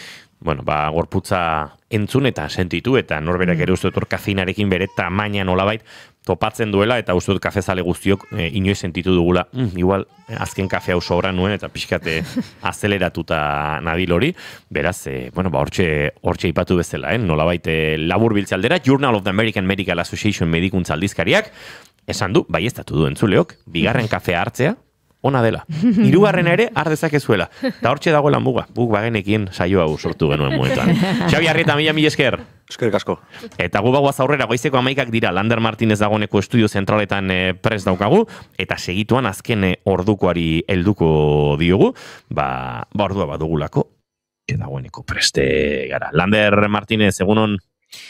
Bueno, gorputza entzun eta sentitu, eta norberak ere uste dut kafeinarekin bere tamainan nolabait topatzen duela, eta uste dut kafezale guztiok inoiz sentitu dugula, igual azken kafe hau sobra nuen, eta pixkate azeleratuta nabil hori, beraz, hortxe ipatu bezala, nolabait labur biltze aldera, Journal of the American Medical Association medikuntza aldizkariak, esan du, baieztatu du entzuleok, bigarren kafea hartzea, ona dela. 3. ere, har dezakezuela. Eta hortxe dagoela muga. Guk bagenekien saio hau sortu genuen momentuan. Xabi Arreta, mila esker. Eskerrik asko. Eta gu bagoaz aurrera, goizeko 11 dira, Lander Martínez dagoeneko estudio zentraletan prest daukagu, eta segituan azken ordukoari helduko diogu, ordua badugulako, dagoeneko preste gara. Lander Martínez, egunon?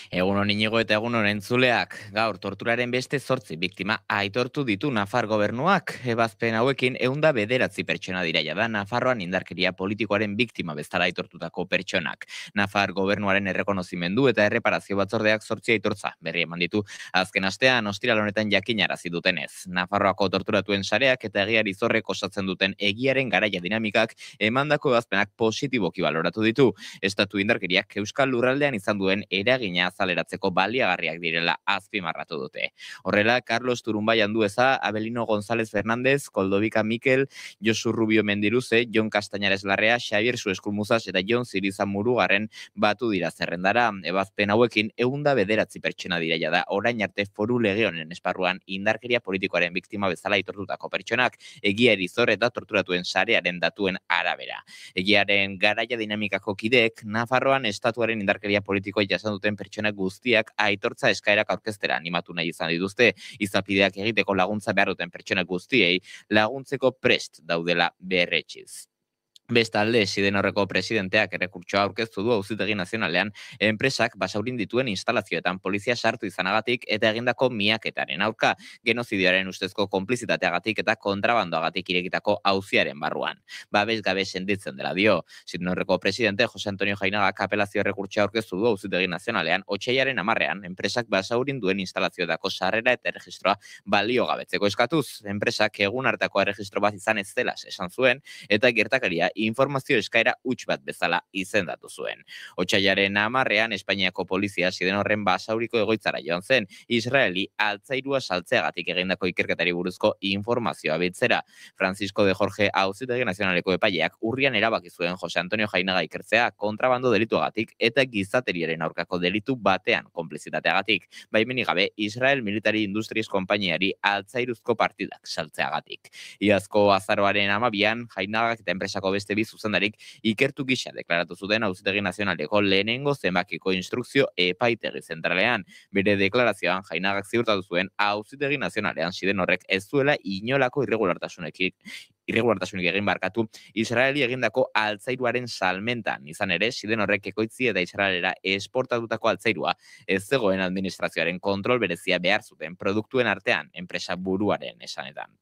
Egunon Inigo eta egunon entzuleak, gaur torturaren beste 8 biktima aitortu ditu Nafar gobernuak. Ebazpen hauekin 109 pertsona dira jada Nafarroan indarkeria politikoaren biktima bezala aitortutako pertsonak. Nafar gobernuaren errekonozimendu eta erreparazio batzordeak 8 aitortza berri eman ditu. Azken astean ostiral honetan jakinarazi dutenez. Nafarroako torturatuen sareak eta egiari zorrek osatzen duten egiaren garaia dinamikak emandako ebazpenak positiboki baloratu ditu. Estatu indarkeriak Euskal Lurraldean izan duen eragina azaleratzeko baliagarriak direla azpimarratu dute. Horrela, Carlos Turunbai Andueza, Abelino González Fernández, Koldovika Mikel, Josu Rubio Mendiruze, Jon Castañares Larrea, Xavier Sueskulmuzas eta Jon Ziriza Murugarren batu dira zerrendara. Ebazpen hauekin 109 pertsona dira jada orain arte foru lege honen esparruan indarkeria politikoaren biktima bezala aitortutako pertsonak, egiari zor eta torturatuen sarearen datuen arabera. Egiaren garaia dinamikako kideek Nafarroan estatuaren indarkeria politikoa jasan duten pertsonak guztiak aitortza eskaerak aurkeztera animatu nahi izan dituzte, izapideak egiteko laguntza behar duten pertsonak guztiei laguntzeko prest daudela berretsiz. Bestalde, Sidenorreko presidenteak errekurtsoa aurkeztu du Auzitegi Nazionalean enpresak basaurin dituen instalazioetan polizia sartu izanagatik eta egindako miaketaren aurka, genozidioaren ustezko konplizitateagatik eta kontrabandoagatik irekitako auziaren barruan. Babes gabe senditzen dela dio. Sidenorreko presidente Jose Antonio Jainagak apelazio errekurtsoa aurkeztu du Auzitegi Nazionalean, otsailaren 10ean enpresak basaurin duen instalazioetako sarrera eta erregistroa baliogabetzeko eskatuz. Enpresak egun hartako erregistro bat izan ez dela esan zuen eta gertakaria informazio eskaera huts bat bezala izendatu zuen. Otsailaren 10ean Espainiako polizia Sidenorren basauriko egoitzara joan zen, Israeli altzairua saltzeagatik egindako ikerketari buruzko informazioa biltzera. Francisco de Jorge Auzitegi Nazionaleko epaileak urrian erabaki zuen Jose Antonio Jainaga ikertzea kontrabando delituagatik eta gizateriaren aurkako delitu batean konplizitateagatik, baimenik gabe Israel Military Industries konpainiari altzairuzko partidak saltzeagatik. Iazko azaroaren 12ean Jainagak eta enpresako beste bi zuzendarik ikertu gisa deklaratu zuten Auzitegi Nazionaleko lehenengo zenbakiko instrukzio epaitegi zentralean. Bere deklarazioan Jainagak ziurtatu zuen Auzitegi Nazionalean Sidenorrek ez zuela inolako irregulartasunik egin barkatu Israeli egindako altzairuaren salmentan. Izan ere, Sidenorrek ekoitzi eta Israelera esportatutako altzairua ez zegoen administrazioaren kontrol berezia behar zuten produktuen artean enpresa buruaren esanetan.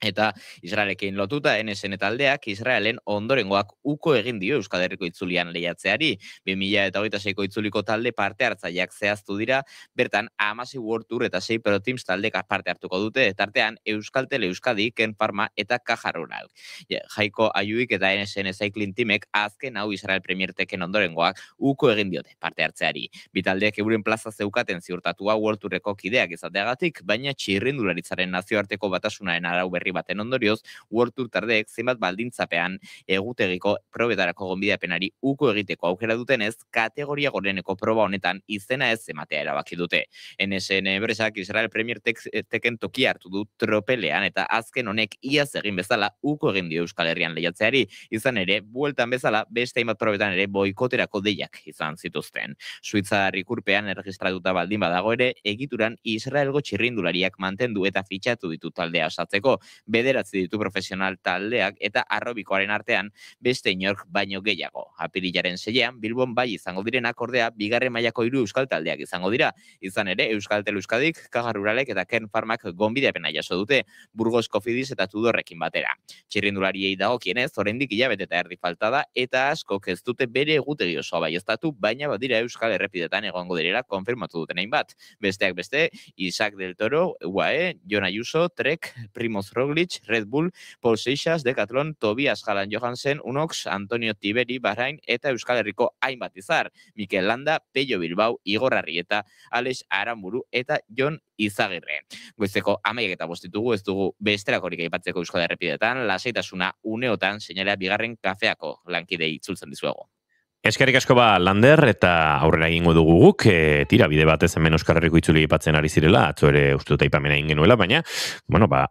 Eta Israelekin lotuta NSN taldeak Israelen ondorengoak uko egin dio Euskal Herriko itzulian lehiatzeari. 2026ko itzuliko talde parte hartzaileak zehaztu dira, bertan 16 World Tour eta 6 Pro Teams taldek parte hartuko dute, tartean Euskaltel Euskadi, Ken Pharma eta Caja Rural. Jaiko Ayuik eta NSN Cycling Teamek azken hau Israel Premier Teken ondorengoak uko egin diote parte hartzeari. Bitaldeek euren plaza zeukaten ziurtatua World Tourreko kideak izateagatik, baina txirrindularitzaren nazioarteko batasunaren arau berri baten ondorioz, World Tour tardeek zenbat baldintzapean egutegiko probetarako gonbidapenari uko egiteko aukera dutenez, kategoria goreneko proba honetan izena ez ematea erabaki dute. NSN enpresak Israel Premier Teken tokia hartu du tropelean eta azken honek iaz egin bezala uko egin dio Euskal Herrian lehiatzeari, izan ere, bueltan bezala beste hainbat probetan ere boikoterako deiak izan zituzten. Suitzar ikurpean erregistratuta baldin badago ere, egituran Israelgo txirrindulariak mantendu eta fitxatu ditu taldea osatzeko, 9 ditu profesional taldeak eta arrobikoaren artean beste inork baino gehiago. Apirilaren 6ean Bilbon bai izango direnak ordea bigarren mailako 3 euskal taldeak izango dira. Izan ere, Euskaltel Euskadik, Caja Ruralek eta Ken Pharmak gonbidapena jaso dute, Burgos Cofidis eta Tudorrekin batera. Txirrindulariei dagokienez, oraindik hilabete eta erdi falta da eta askok ez dute bere egutegi osoa baieztatu, baina badira Euskal Errepidetan egongo direla konfirmatu duten hainbat. Besteak beste, Isaac del Toro, UAE, Jon Ayuso, Trek, Primoz Roglic, Red Bull, Paul Seixas, Decathlon, Tobias Jalan Johansen, Unox, Antonio Tiberi, Bahrain eta Euskal Herriko hainbat izar, Mikel Landa, Pello Bilbao, Igor Arrieta, Alex Aramburu eta Jon Izagirre. Goizeko 11:05 ditugu, ez dugu besterakorik aipatzeko Euskal Errepidetan, lasaitasuna uneotan seinalea bigarren kafeako lankidei itzultzen dizuegu. Eskerrik asko Lander, eta aurrera egingo dugu guk, tira bide batez hemen Euskal Herriko itzuli aipatzen ari zirela, atzo ere uste dut aipamena egin genuela, baina,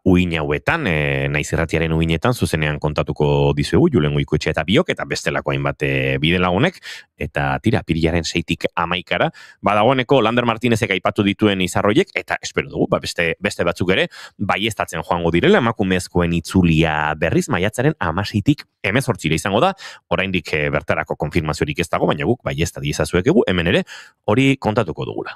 uin hauetan, naiz irratiaren uinetan, zuzenean kontatuko dizuegu, Julen Goikoetxea eta biok, eta bestelako hainbat bide lagunek, eta tira, apirilaren 6tik 11 badagoeneko Lander Martinezek aipatu dituen izarroiek, eta espero dugu, beste batzuk ere, baieztatzen joango direla, emakumezkoen itzulia berriz, maiatzaren 16tik 18 izango da, oraindik bertarako konfirmaziorik ez dago, baina guk baiezta dizazuekegu, hemen ere, hori kontatuko dugula.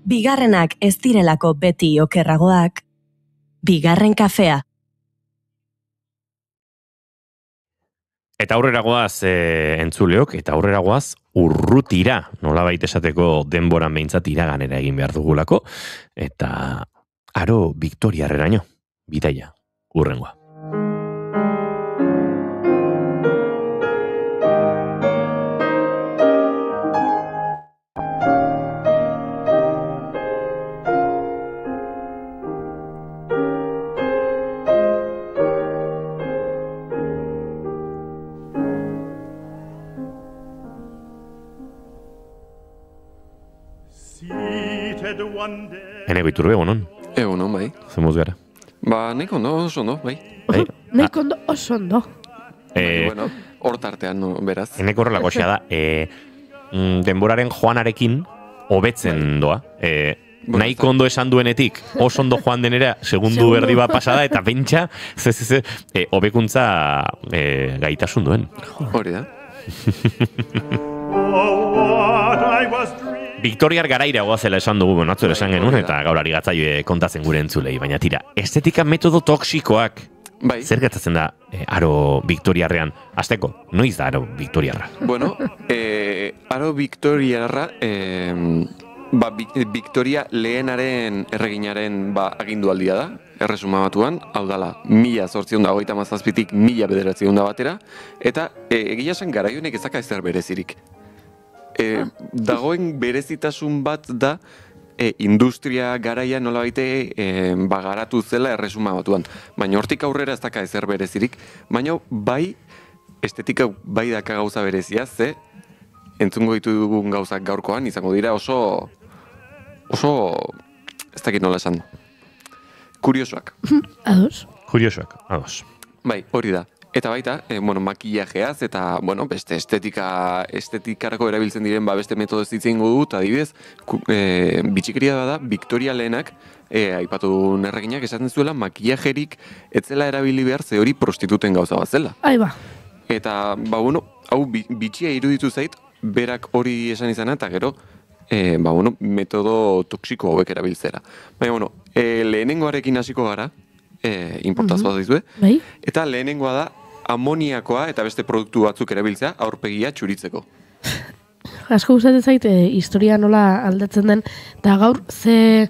Bigarrenak ez direlako beti okerragoak, bigarren kafea. Eta aurrera goaz entzuleok, eta aurrera goaz urrutira, nolabait esateko denboran behintzat iraganera egin behar dugulako, eta aro Victoriarreraino, bidaia, urrengoa. Ene Iturbe, egunon? Egunon, bai. Zemuz gara? Ba, nahiko ondo, oso ondo, bai. Nahiko ondo, oso ondo. Bueno, hortartean, beraz. Eneko horrelako xea da, denboraren joanarekin hobetzen doa. Nahiko ondo esan duenetik, oso ondo joan denera, segundu berdi bat pasada, eta pentsa, hobekuntza gaitasun duen. Hori da. Victoriar garaira goazela esan dugu, atzo esan genuen, eta gaur ari gatzaile kontatzen gure entzulei. Baina tira, estetika metodo toksikoak, zer gertatzen da aro Victoriarrean? Azteko, noiz da aro Victoriarra? Bueno, aro Victoriarra, Victoria lehenaren erreginaren agindualdia da, erresuma batuan, hau dala, 1857tik 1900 batera, eta egia esan garaionek ezaka ezer berezirik. Dagoen berezitasun bat da industria garaia nola baite garatu zela erresuma batuan. Baina hortik aurrera ez daka ezer berezirik, baina bai estetika bai daka gauza berezia, ze entzungo ditu dugun gauzak gaurkoan izango dira oso ez dakit nola esan, kuriosoak. Ados. Kuriosoak, ados. Bai, hori da. Eta baita, makillajeaz eta, beste estetikarako erabiltzen diren beste metodo ez ditzen dut, adibidez, bitxikeria da, Victoria lehenak, aipatu erreginak esaten zuela, makillajerik etzela erabili behar ze hori prostituten gauza bat zela. Aiba. Eta, hau bitxia iruditu zait, berak hori esan izana, eta gero, metodo toksiko hauek erabiltzera. Baina, lehenengoarekin hasiko gara, importazioa zaizue, eta lehenengoa da, amoniakoa eta beste produktu batzuk erabiltzea aurpegia txuritzeko. Asko gustatzen zait, historia nola aldatzen den, eta gaur ze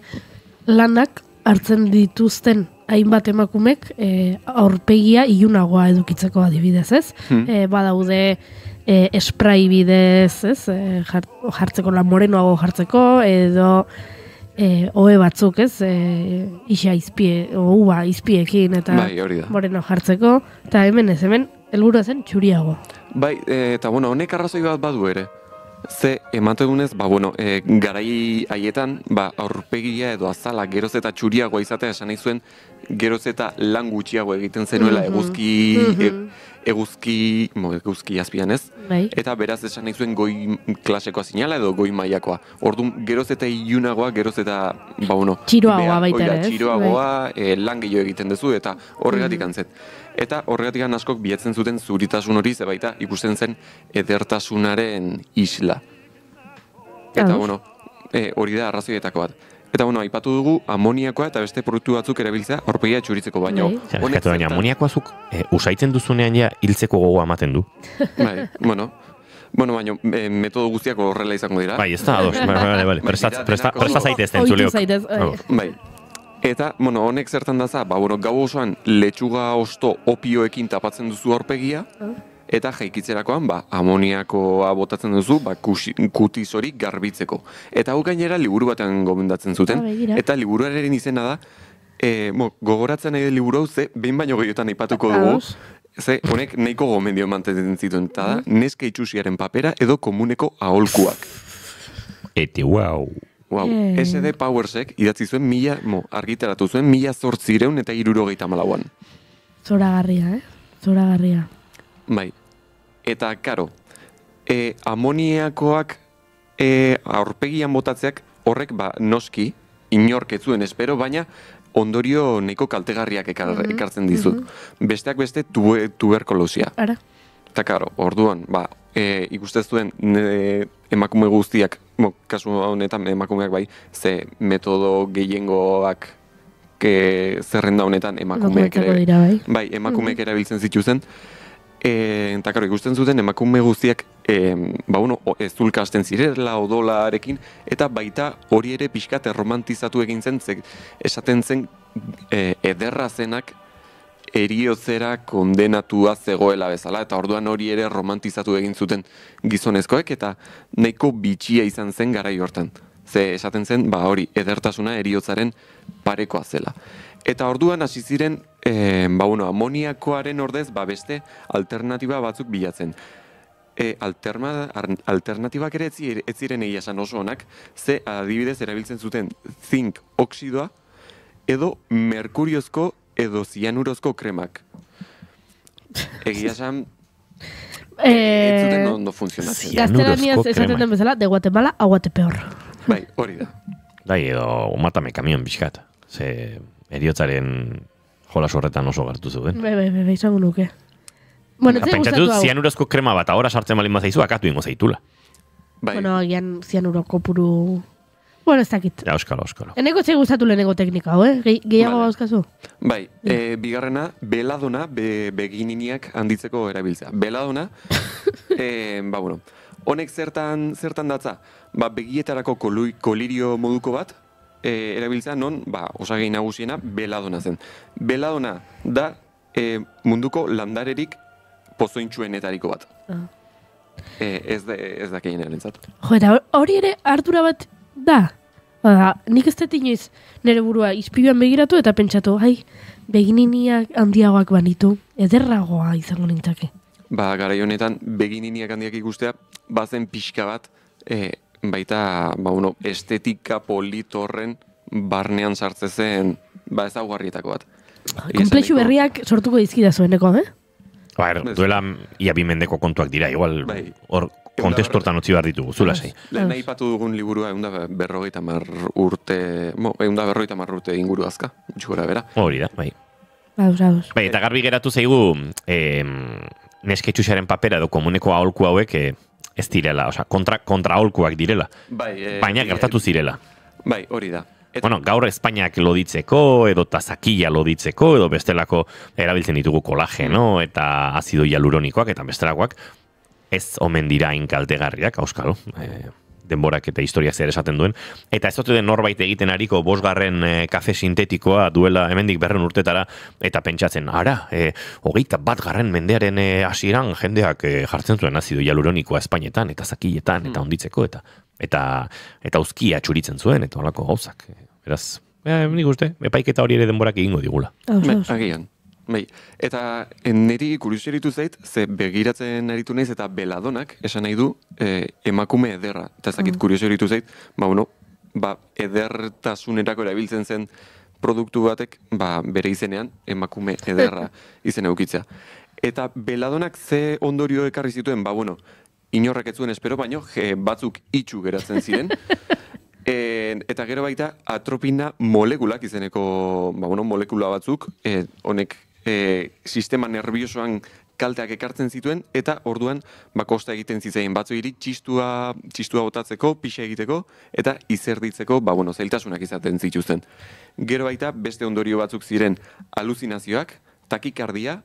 lanak hartzen dituzten hainbat emakumek aurpegia ilunagoa edukitzeko adibidez, ez? Badaude spray bidez, ez? Jartzeko morenoago jartzeko, edo ohe batzuk, ez? Isa izpie, uba izpiekin, eta moreno jartzeko, eta hemen helburua zen txuriago. Bai, eta honek arrazoi bat badu ere. Ze, emategunez, garai haietan, aurpegia edo azala geroz eta txuriagoa izatea esan nahi zuen, geroz eta lan gutxiago egiten zenuela eguzki azpian ez, eta beraz esan nahi zuen goi klasekoa zinala edo goi mailakoa. Orduan, geroz eta ilunagoa, geroz eta, txiroagoa baita ere, ez? Txiroagoa, lan gehiago egiten duzu, eta horregatik antzet. Eta horregatik askok bilatzen zuten zuritasun hori, ze baita ikusten zen edertasunaren isla. Eta, hori da arrazoietako bat. Eta, aipatu dugu amoniakoa eta beste produktu batzuk erabiltzea aurpegia txuritzeko baino. Baina amoniakoazuk usaitzen duzunean ja hiltzeko gogoa ematen du. Bai, baina metodo guztiak horrela izango dira. Bai, ez da, ados. Presta zaitez entzuleok. Bai. Eta, honek zertan daza, gau osoan letxuga osto opioekin tapatzen duzu aurpegia, eta jaikitzerakoan, amoniakoa botatzen duzu, kutiz hori garbitzeko. Eta hau gainera liburu batean gomendatzen zuten, eta liburuaren izena da, gogoratzen nahi den liburu hau, ze, behin baino gehiotan aipatuko dugu, ze, honek nahiko gomendio mantetzen zituen, eta da, neska itxusiaren papera edo komuneko aholkuak. Ete, wow. SD Powersek idatzi zuen argitaratu zuen 1874an. Zoragarria, Zoragarria. Bai. Eta, karo, amoniakoak aurpegian botatzeak horrek, noski, inork ez zuen espero, baina ondorio nahiko kaltegarriak ekartzen dizu. Besteak beste tuberkulosia. Eta, karo, orduan, ikustez duen emakume guztiak, kasu honetan emakumeak bai, ze metodo gehiengoak zerrenda honetan emakumeak erabiltzen zituzen. Eta karo, ikusten zuten emakume guztiak ezulka hasten zirela odolarekin, eta baita hori ere pixkat erromantizatu egin zen, esaten zen ederra zenak eriotzera kondenatua zegoela bezala, eta orduan hori ere romantizatu egin zuten gizonezkoek, eta nahiko bitxia izan zen garai hortan. Ze esaten zen, hori, edertasuna eriotzaren parekoa zela. Eta orduan hasi ziren, amoniakoaren ordez, beste alternatiba batzuk bilatzen. Alternatibak ere ez ziren egia esan oso onak, ze adibidez erabiltzen zuten zink oksidoa, edo merkuriozko edo zianurozko kremak. Egia esan, ez zuten ondo funtzionatzen. Gaztelaniaz esaten den bezala, de Guatemala a Guatepeor. Bai, hori da. Bai, edo matame kamion bizkat. Ze eriotzaren jolas horretan oso gertu zuen. Bai, izango nuke. Pentsatu zianurozko krema bat, ahora sartzen balin bazaizu, akatu ingo zaitula. Bueno, agian zianuroko puru... Bueno, ez dakit. Ja, oskalo. Eneko txai gustatu lehenengo teknika, gehiago bauzkazu? Bai, bigarrena, beladona, begininiak handitzeko erabiltzea. Beladona, honek zertan datza, begietarako kolirio moduko bat, erabiltzea non, osagei nagusiena, beladona zen. Beladona da munduko landarerik pozointxuenetariko bat. Ez da keien erantzat. Jo, eta hori ere hartura bat da? Nik ez dut inoiz nire burua izpiluan begiratu eta pentsatu, begininiak handiagoak banitu, ederragoa izango nintzake. Garai honetan, begininiak handiak ikustea, bazen pixka bat, baita, estetika politorren barnean sartzezen, ezaugarrietako bat. Komplexu berriak sortuko dizkida zueneko, Duela ia bimendeko kontuak dira, igual, hor kontestu hortan utzi behar ditugu, zula zei. Lehen aipatu dugun liburua 150 urte inguru azka, gutxi gora bera. Hori da, bai. Ados. Bai, eta garbi geratu zaigu, nesketxuxaren papera edo komuneko aholku hauek ez direla, osea, kontra aholkuak direla. Baina gertatu zirela. Bai, hori da. Bueno, gaur Espainiak loditzeko, edo tazakila loditzeko, edo bestelako erabiltzen ditugu kolageno, eta azido hialuronikoak, eta bestelakoak, ez omen dira inkaltegarriak, auskalo, denborak eta historiak zer esaten duen. Eta ez dut den norbait egiten ariko 5. kafe sintetikoa duela hemendik 200 urtetara, eta pentsatzen, 21. mendearen hasieran jendeak jartzen zuen azido hialuronikoa Espainetan, eta zakiletan, eta onditzeko, eta uzkia txuritzen zuen, eta holako gauzak. Beraz, nik uste, epaiketa hori ere denborak egingo digula. Agian. Bai, eta niri kurioseritu zait, ze begiratzen aritu naiz eta beladonak esan nahi du emakume ederra. Eta ezakit kurioseritu zait, edertasunerako erabiltzen zen produktu batek, bere izenean emakume ederra izen eukitzea. Eta beladonak ze ondorio ekarri zituen, inorrek ez zuen espero, baino batzuk itxu geratzen ziren. Eta gero baita atropina molekulak izeneko molekula batzuk, honek sistema nerviosoan kalteak ekartzen zituen, eta orduan kosta egiten zitzaien batzuiri txistua botatzeko, pixa egiteko, eta izerditzeko, zailtasunak izaten zituzten. Gero baita beste ondorio batzuk ziren aluzinazioak, takikardia,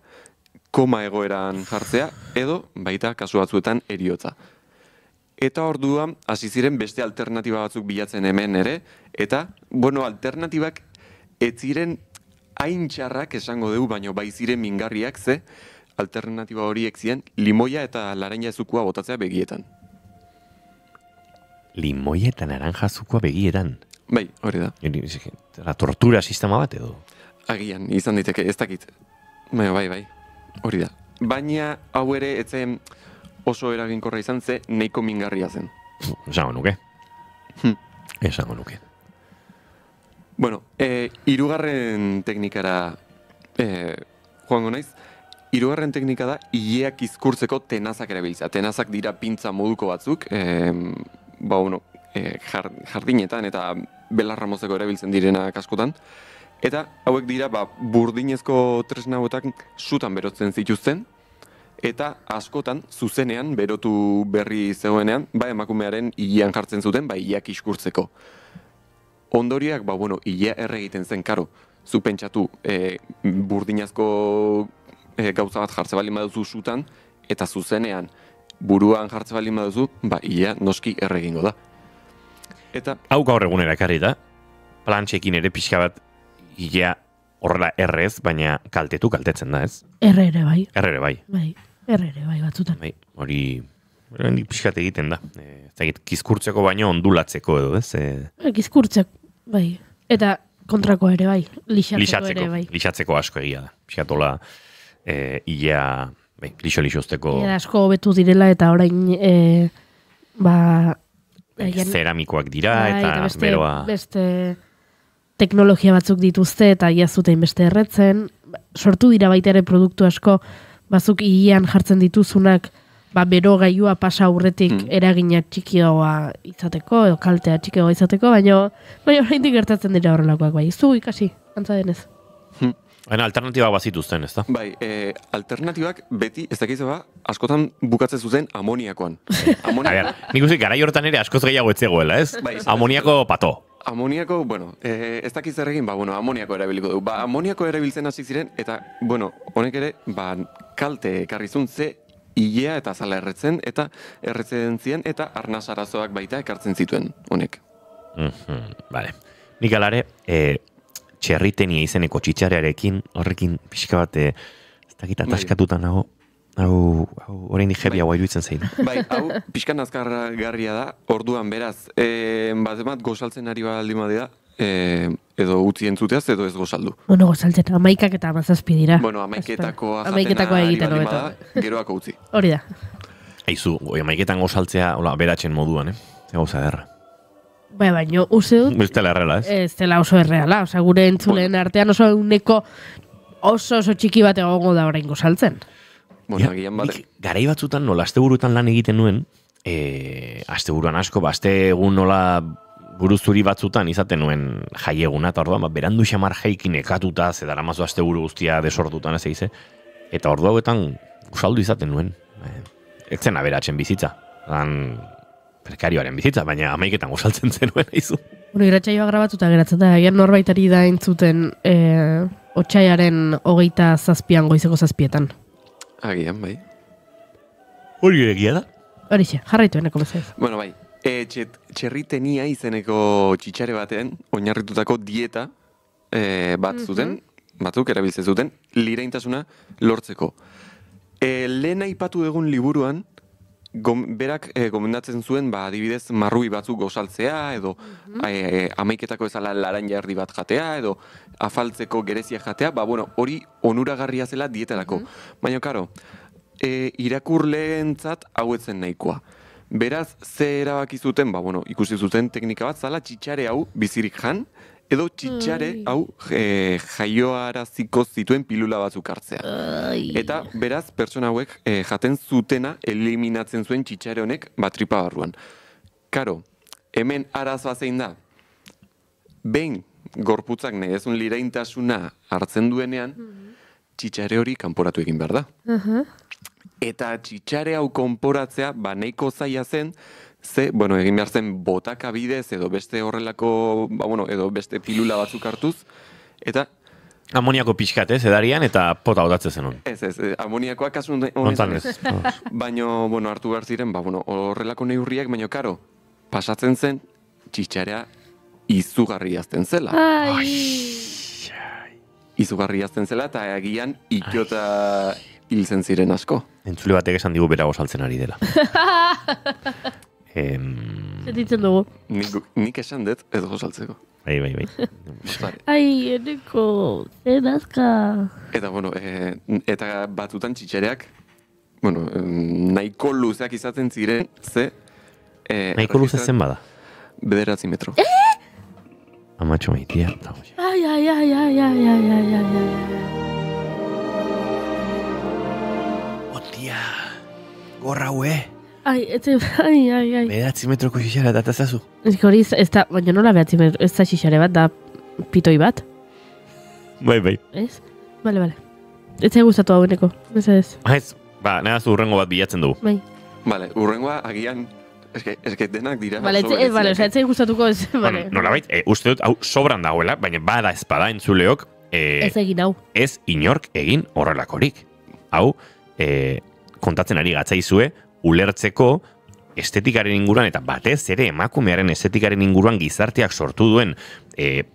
koma egoeran jartzea, edo baita kasu batzuetan heriotza. Eta orduan hasi ziren beste alternatiba batzuk bilatzen hemen ere, eta, alternatibak ez ziren hain txarrak esango dugu, baino bai ziren mingarriak, ze alternatiba horiek ziren limoia eta laranja zukua botatzea begietan. Limoia eta naranja zukua begietan? Bai, hori da. Tortura sistema bat edo? Agian, izan diteke, ez dakit. Bai, hori da. Baina hau ere etzen oso eraginkorra izan ze neiko mingarria zen. Esango nuke. Esango nuke. Bueno, 3. teknikara joango naiz. 3. teknika da ileak izkurtzeko tenazak erabiltzea. Tenazak dira pintza moduko batzuk, jardinetan eta belarramozeko erabiltzen direnak askotan. Eta hauek dira burdinezko tresna hauetan sutan berotzen zituzten, eta askotan zuzenean berotu berri zegoenean, emakumearen ilean jartzen zuten, ileak iskurtzeko. Ondoriak, ilea erregiten zen, karo, zu pentsatu burdinazko gauza bat jartze balin baduzu sutan, eta zuzenean buruan jartze balin baduzu, ilea noski erregingo da. Eta hau gaur egunera ekarri da, plantxekin ere pixka bat ilea horrela errez, baina kaltetzen da, ez? Erre bai. Erre bai. Erre bai batzutan. Hori pixkat egiten da. Kizkurtzeko baino ondulatzeko edo, ez? Kizkurtzeko, bai. Eta kontrako ere bai. Lixatzeko ere bai. Lixatzeko asko egia da. Pixkatola ilea lixo-lixozteko. Asko hobetu direla eta orain zeramikoak dira eta beroa. Beste teknologia batzuk dituzte eta iazutein beste erretzen. Sortu dira baita ere produktu asko bazuk ilean jartzen dituzunak bero gailua pasa aurretik eraginak txikioa izateko, edo kaltea txikioa izateko, baina oraindik gertatzen dira horrelakoak bai. Zu ikasi, antza denez. Baina alternatiba bazituzten, ez da? Bai, alternatibak beti, ez dakizu askotan bukatzen zuzen amoniakoan. Nik uste garai hortan ere askoz gehiago etzegoela, ez? Amoniako pato. Amoniako, ez dakiz erregin, amoniako erabiliko dugu. Amoniako erabiltzen hasi ziren, eta, honek ere, kalte ekarrizun ze ilea eta zala erretzen, eta erretzen ziren, eta arnasarazoak baita ekartzen zituen, honek. Bale. Nik alare, txerritenia izeneko txitxarearekin, horrekin pixka bat, ez dakit ataskatutan hau orain dijebi hau iruditzen zein. Bai, hau pixkan azkargarria da, orduan beraz, bat gozaltzen ari baldin badea, edo utzi entzuteaz, edo ez gozaldu. Gozaltzen, 11 eta 17 dira. Amaiketakoa jaten ari baldin bada, geroako utzi. Hori da. Eizu, 11etan gozaltzea, beratzen moduan, gauza derra. Bai, baina uste dut... Ez dela erreala, ez? Ez dela oso erreala, gure entzuleen artean oso uneko oso txiki bat egongo da orain gozaltzen. Garai batzutan, nola asteburutan lan egiten nuen, asteburuan asko, astegun nola buruzuri batzutan izaten nuen jaieguna, eta orduan, berandu xamar jaikin ekatuta, zedaramazu asteburu guztia desordutan, ez eize, Eta ordu hauetan usaldu izaten nuen. Ez zen aberatzen bizitza. Prekarioaren bizitza, baina amaiketan usaltzen zenuen aizu. Bueno, irratsaioa grabatuta geratzen da, agian norbaitari da entzuten otsaiaren 27 goizeko 7. Agian, bai. Hori egia da? Horixe, jarraitu eneko bezaz. Bueno, bai, txerritenia izeneko txitxare batean, oinarritutako dieta bat zuten, batzuk erabiltzen zuten, liraintasuna lortzeko. Lehen aipatu egun liburuan, berak gomendatzen zuen, adibidez, marrui batzuk gosaltzea, edo amaiketako ezala laranja erdi bat jatea, edo afaltzeko gerezia jatea, hori onuragarria zela dietarako. Baina, karo, irakurleentzat hauetzen nahikoa. Beraz, ze erabaki zuten, ikusi zuten teknika bat, zala txitxare hau bizirik jan, edo txitxare hau jaioaraziko zituen pilula batzuk hartzea. Eta beraz, pertsona hauek jaten zutena eliminatzen zuen txitxare honek tripa barruan. Karo, hemen arazoa zein da, behin gorputzak negezun liraintasuna hartzen duenean, txitxare hori kanporatu egin behar da. Eta txitxare hau konporatzea, nahiko zaila zen, egin behar zen botaka bidez, edo beste horrelako, edo beste pilula batzuk hartuz, eta... Amoniako pixkat, edarian, eta pota odatzen zenun. Ez, amoniakoak kasu honetan ez. Baina, hartu behar ziren, horrelako neurriak, baina, karo, pasatzen zen, txitxarea izugarri azten zela. Izugarri azten zela, eta egian ikiota hiltzen ziren asko. Entzule batek esan digu bera gozaltzen ari dela. Zetitzen dugu. Nik esan dut ez gozaltzeko. Bai. Ai, eneko, zenazka. Eta, eta batzutan txitxareak, nahiko luzeak izaten ziren, nahiko luze zen bada? 9 metro. Amatxo maitia. Ai. Otia, gorra hue. Ai. 9 metroko xixara da tazazu. Hori ez da, baina nola 9 metro, ez da xixare bat, da pitoi bat. Bai. Ez? Bale. Ez zai gustatu hau eneko, ez. Ez, nahaz urrengo bat bilatzen dugu. Bai. Bale, urrengoa agian, eske denak dira. Bale, ez zai gustatuko ez. Nolabait, uste dut, hau sobran dagoela, baina bada espada entzuleok. Ez egin hau. Ez inork egin horrelakorik. Hau, kontatzen ari gatzaizue, ulertzeko estetikaren inguruan, eta batez ere emakumearen estetikaren inguruan gizarteak sortu duen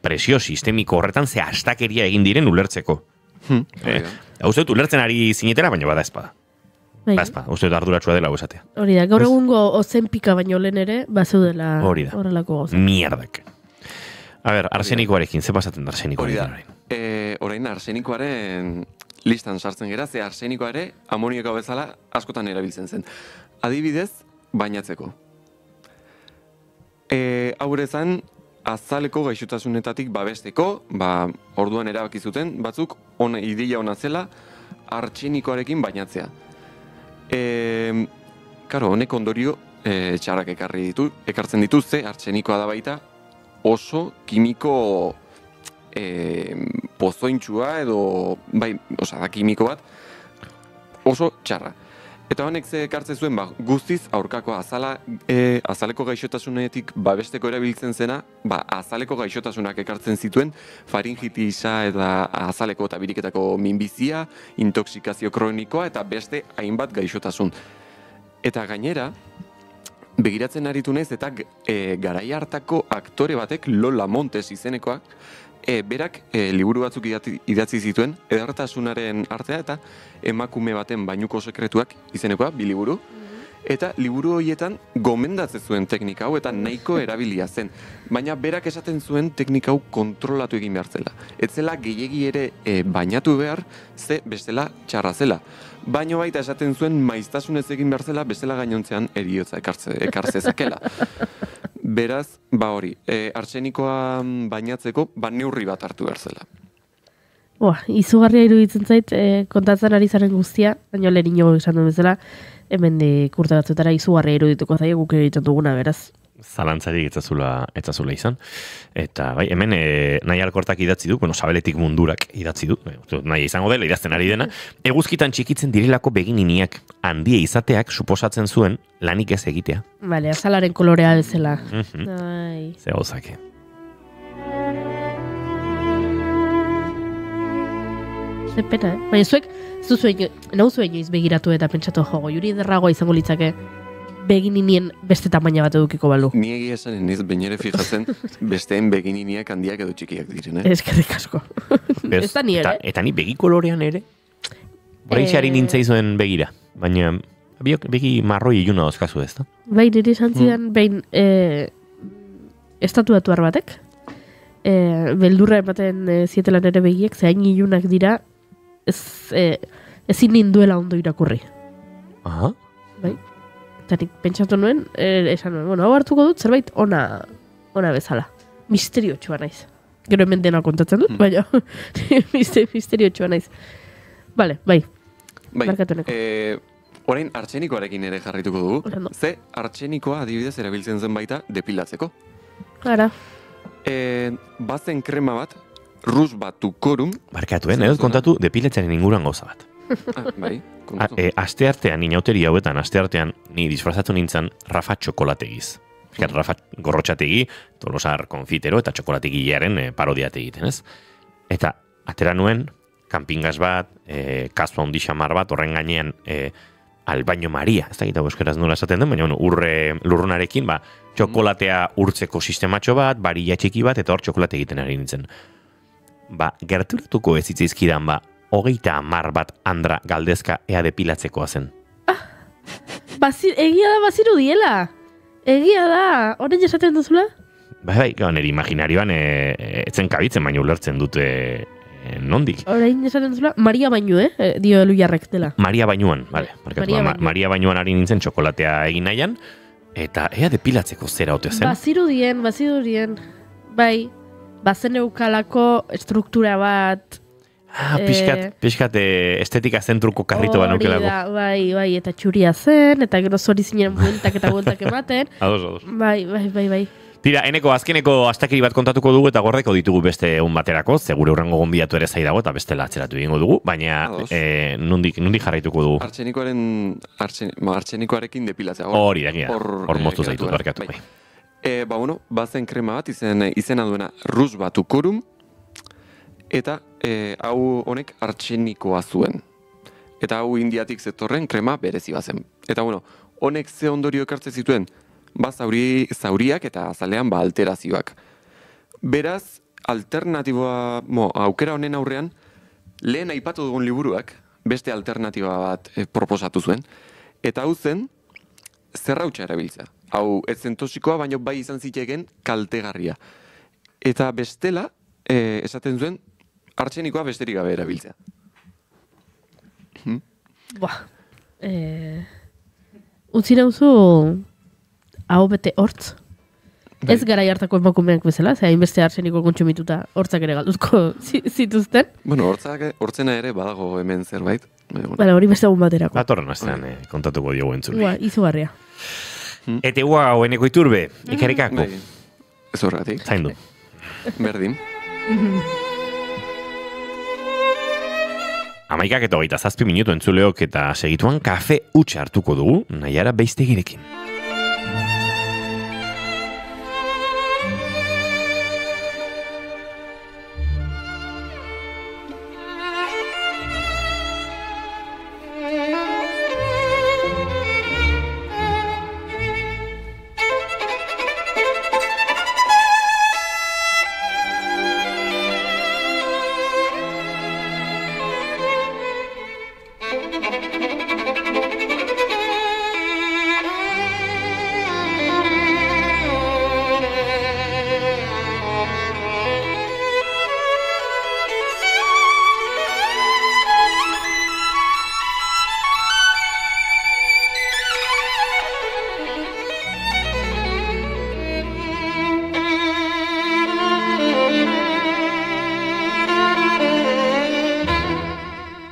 presio sistemiko horretan ze astakeria egin diren ulertzeko. Hau dut, ulertzen ari zinetera, baina bada espada. Uste dut arduratsua dela esatea. Hori da, gaur egungo ozenpika baino lehen ere, bazeudela horrelako gauza. Mierdak. A ber, arsenikoarekin, ze pasatzen da arsenikoarekin orain? Orain arsenikoaren listan sartzen gera, ze arsenikoa ere amoniako bezala askotan erabiltzen zen. Adibidez, bainatzeko. Haurezan, azaleko gaixotasunetatik babesteko, orduan erabaki zuten, batzuk ideia ona zela, arsenikoarekin bainatzea. Karo, honek ondorio txarrak ekartzen dituzte, arsenikoa da baita, oso kimiko pozointxua edo, da kimiko bat, oso txarra. Eta honek ze ekartzen zuen, guztiz aurkako azaleko gaixotasunetik babesteko erabiltzen zena, azaleko gaixotasunak ekartzen zituen, faringitisa eta azaleko eta biriketako minbizia, intoxikazio kronikoa eta beste hainbat gaixotasun. Eta gainera, begiratzen aritu naiz eta garai hartako aktore batek, Lola Montes izenekoak, berak liburu batzuk idatzi zituen, edertasunaren artea eta emakume baten bainuko sekretuak izenekoa, 2 liburu. Eta liburu horietan gomendatzen zuen teknika hau eta nahiko erabilia zen. Baina berak esaten zuen teknika hau kontrolatu egin behar zela. Ez zela gehiegi ere bainatu behar, ze bestela txarra zela. Baina baita esaten zuen maiztasunez egin behar zela, bestela gainontzean eriotza ekartzezakela. Beraz, hori, arsenikoa bainatzeko, neurri bat hartu behar zela. Izugarria iruditzen zait, kontatzen ari zaren guztia, baina lehen inogo izan duen bezala, hemen urte batzutara izugarria irudituko zaio guk egiten duguna, beraz. zalantzarik etzazula izan. Eta bai, hemen nahi alkortak idatzi du, sabeletik mundurak idatzi du, nahi izango dela, idazten ari dena. Eguzkitan txikitzen direlako begininiak handia izateak suposatzen zuen lanik ez egitea. Bale, azalaren kolorea bezala. Ze gauzake. Ze pena, baina zuek, zuen inoiz begiratu eta pentsatu jogo, juri derragoa izango litzake begininien beste tamaina bat edukiko balu. Ni egia esan ez bainere fijatzen besteen begininiak handiak edo txikiak diren, Eskerrik asko. Ez da ni ere. Eta ni begi kolorean ere, horreixari nintzaizoen begira, baina begi marroi iluna dozkazu ez da? Bai, niri esan zidan, behin estatuatuar batek, beldurra ematen zietelan ere begiek, zehain ilunak dira, ezin ninduela ondo irakurri. Aha. Bai. Eta nik pentsatu nuen, esan nuen, hau hartuko dut, zerbait ona bezala. Misteriotxua naiz. Gero hemen dena kontatzen dut, baina misteriotxua naiz. Bale, bai. Markatuneko. Orain artxenikoarekin ere jarrituko dugu. Ze artxenikoa adibidez erabiltzen zen baita depilatzeko. Gara. Bazen krema bat, rus batu korum. Barkatu, edut kontatu depilatzaren inguruan gauza bat. Bai. Aste artean, inauteri hauetan, aste artean, ni disfrazatu nintzen Rafa txokolategiz. Rafa gorrotxategi, Tolosar konfitero eta txokolategiaren parodiate egiten, ez? Eta atera nuen, kanpingaz bat, kazu handi xamar bat, horren gainean albaino Maria, ez da gita euskeraz nola esaten den, baina urre lurrunarekin, txokolatea urtzeko sistematxo bat, barilla txiki bat, eta hor txokolate egiten ari nintzen. Gerturatuko ez itzaizkidan, 30 bat Andra galdezka ea depilatzekoa zen. Egia da baziru diela. Egia da. Horren esaten duzula? Bai, nire imaginarioan etzen kabitzen, baina ulertzen dute nondik. Horren esaten duzula? Maria Bainu, dio Elujarrek dela. Maria Bainuan, bale. Maria Bainuan ari nintzen txokolatea egin nahian, eta ea depilatzeko zera ote zen. Baziru dien. Bai, bazen eukalako struktura bat. Pixkat estetika zentruko karrito banukelako. Bai, eta txuria zen, eta gero zori zinen bueltak ematen. Ados. Bai. Tira, azkeneko astakiri bat kontatuko dugu eta gordeko ditugu beste egun baterako, segure urrengo gonbidatu ere zaidago eta bestela atzeratu egingo dugu, baina nondik jarraituko dugu. Artxenikoarekin depilatzea. Hori da, hor moztu zaitu, barkatu. Bazen krema bat izena duena rus batu korum, eta hau honek artxenikoa zuen. Eta hau indiatik zetorren krema berezi bazen. Eta honek ze ondorio ekartze zituen, zauriak eta azalean alterazioak. Beraz, alternatiboa, aukera honen aurrean, lehen aipatu dugun liburuak, beste alternatiba bat proposatu zuen. Eta hau zen, zerrautxa erabiltza. Hau, ez zen toxikoa, baina bai izan zitegen kaltegarria. Eta bestela, esaten zuen, artxenikoa besterik gabe erabiltzea. Utzi nauzu hau bete hortz. Ez gara hartako emakumeak bezala, hainbeste artxeniko kontsumituta hortzak ere galduzko zituzten. Hortzena ere badago hemen zerbait. Hori beste egun baterako. Batorren astean kontatuko diogu entzule. Izugarria. Eta hoeneko iturbe, ikarikako. Ez horretik. Zaindu. Berdin. 11:27 minutu entzuleok eta segituan kafe hutsa hartuko dugu, Naiara Beistegirekin.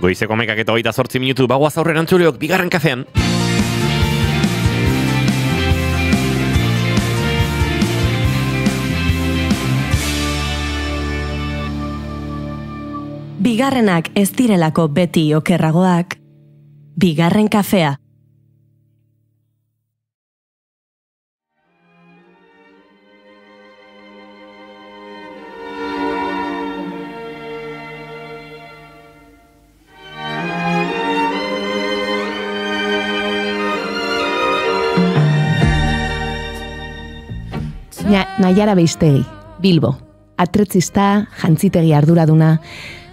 Goizeko 11:28 minutu, bagoaz aurrera entzuleok, bigarren kafean. bigarrenak ez direlako beti okerragoak, bigarren kafea. Naiara Beistegi, Bilbo. Atretzista, jantzitegi arduraduna.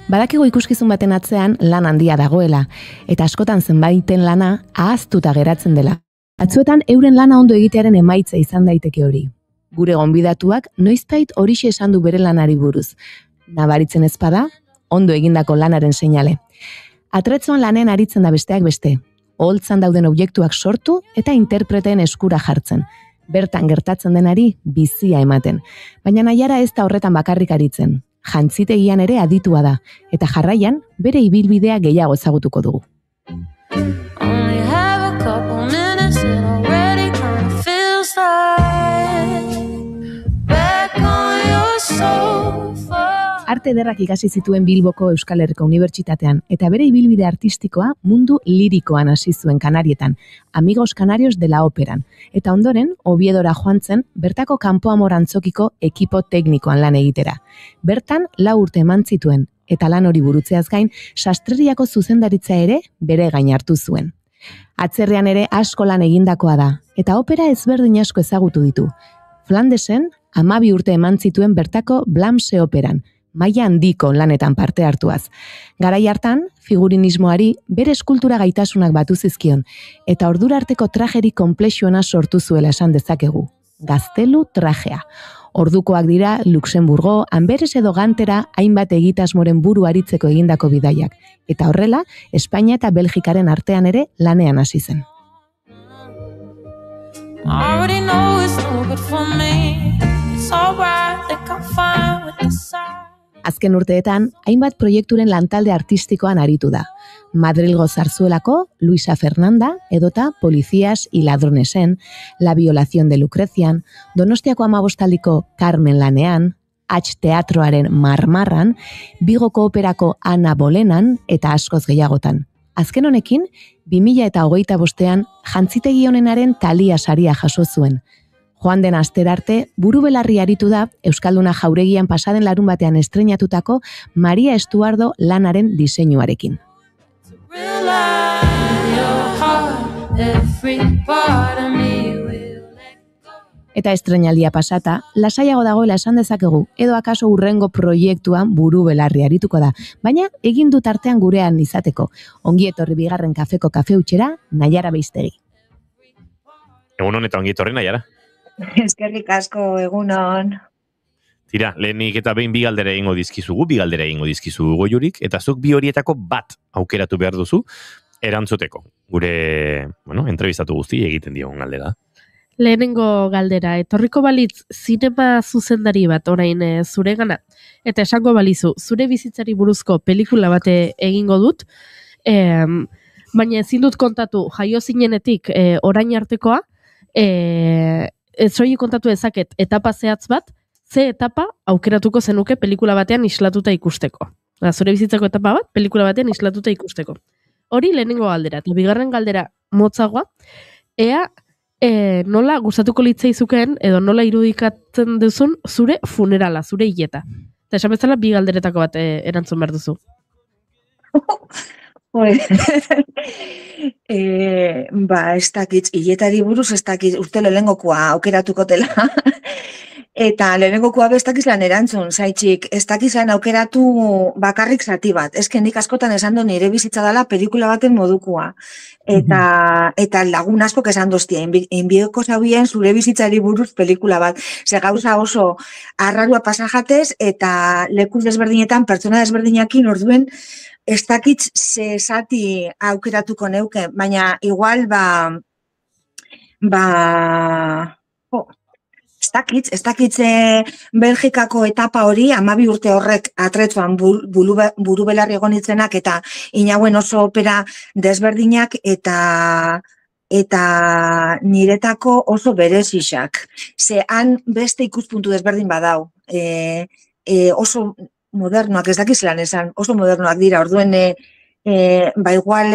Badakigu ikuskizun baten atzean lan handia dagoela, eta askotan zenbaiten lana ahaztuta geratzen dela. Batzuetan euren lana ondo egitearen emaitza izan daiteke hori. Gure gonbidatuak noizbait horixe esan du bere lanari buruz. Nabaritzen ezpada, ondo egindako lanaren seinale. Atretzoan lanean aritzen da besteak beste. Oholtzan dauden objektuak sortu eta interpreten eskura jartzen. Bertan gertatzen denari bizia ematen. Baina Naiara ez da horretan bakarrik aritzen. Jantzitegian ere aditua da, eta jarraian bere ibilbidea gehiago ezagutuko dugu. Only have a couple minutes and already kind of feels like back on your sofa. Arte ederrak ikasi zituen Bilboko Euskal Herriko Unibertsitatean, eta bere ibilbide artistikoa mundu lirikoan hasi zuen Kanarietan, Amigos Canarios de la Operan, eta ondoren Oviedora joan zen bertako Kanpo Amor antzokiko ekipo teknikoan lan egitera. Bertan 4 urte eman zituen, eta lan hori burutzeaz gain, sastreriako zuzendaritza ere bere gain hartu zuen. Atzerrian ere asko lan egindakoa da, eta opera ezberdin asko ezagutu ditu. Flandesen 12 urte eman zituen bertako Blamse operan, maila handiko lanetan parte hartuaz. Garai hartan, figurinismoari bere eskultura gaitasunak batu zizkion, eta ordura arteko trajeri konplexuena sortu zuela esan dezakegu. Gaztelu trajea. Ordukoak dira Luxemburgo, Amberes edo Gantera hainbat egitasmoren buru aritzeko egindako bidaiak, eta horrela, Espainia eta Belgikaren artean ere lanean hasi zen. Already know it's no good for me. It's alright, think I'm fine with the side. Azken urteetan, hainbat proiekturen lantalde artistikoan aritu da. Madrilgo Zarzuelako, Luisa Fernanda, edota Policías y Ladronesen, La violación de Lucrecian, Donostiako Amabostaldiko Carmen lanean, H Teatroaren Marmarran, Bigoko Operako Ana Bolenan eta askoz gehiagotan. Azken honekin, 2025ean jantzitegi honenaren Talia saria jaso zuen. Joan den astera arte, buru-belarri aritu da Euskalduna Jauregian pasaden larun batean estreinatutako Maria Estuardo lanaren diseinuarekin. Eta estreinaldia pasata, lasaiago dagoela esan dezakegu, edo akaso hurrengo proiektuan buru-belarri arituko da, baina egin dut artean gurean izateko. Ongi etorri bigarren kafeko kafeutxera, Naiara Beistegi. Egunon eta ongi etorri, Naiara. Eskerrik asko, egunon. Tira, lehenik eta behin bi galdera egingo dizkizugu Goiurik, eta zuk bi horietako bat aukeratu behar duzu, erantzuteko. Gure, entrevistatu guzti egiten diogun galdera. Lehenengo galdera, etorriko balitz zinema zuzendari bat orain zuregana, eta esango balizu, zure bizitzari buruzko pelikula bate egingo dut, baina ezin dut kontatu jaio zinenetik orain artekoa, soilik kontatu ezaket etapa zehatz bat, ze etapa aukeratuko zenuke pelikula batean islatuta ikusteko. Zure bizitzako etapa bat, pelikula batean islatuta ikusteko. Hori lehenengo galdera, eta bigarren galdera motzagoa, ea nola gustatuko litzaizuken edo nola irudikatzen duzun zure funerala, zure hileta. Eta esan bezala bi galderetako bat erantzun behar duzu. Ez dakit, hiletari buruz ez dakit urte lehenengokoa aukeratuko dela. Eta lehenengokoa ez dakiz lan erantzun, zaitxik, ez dakiz lan aukeratu bakarrik zati bat. Ez nik askotan esan du nire bizitza dela pelikula baten modukoa. Eta lagun askok esan doztia, enbioko zaubien zure bizitzari buruz pelikula bat. Ze gauza oso arrarua pasajatez eta lekuz desberdinetan, pertsona desberdinakin orduen, ez dakit ze zati aukeratuko neuke, baina igual ez dakit Belgikako etapa hori, 12 urte horrek atretzuan buru-belarri egonitzenak eta inauen oso opera desberdinak eta niretako oso berezixak. Ze han beste ikuspuntu desberdin badau. Oso modernoak, ez dakiz lan esan, oso modernoak dira, orduen igual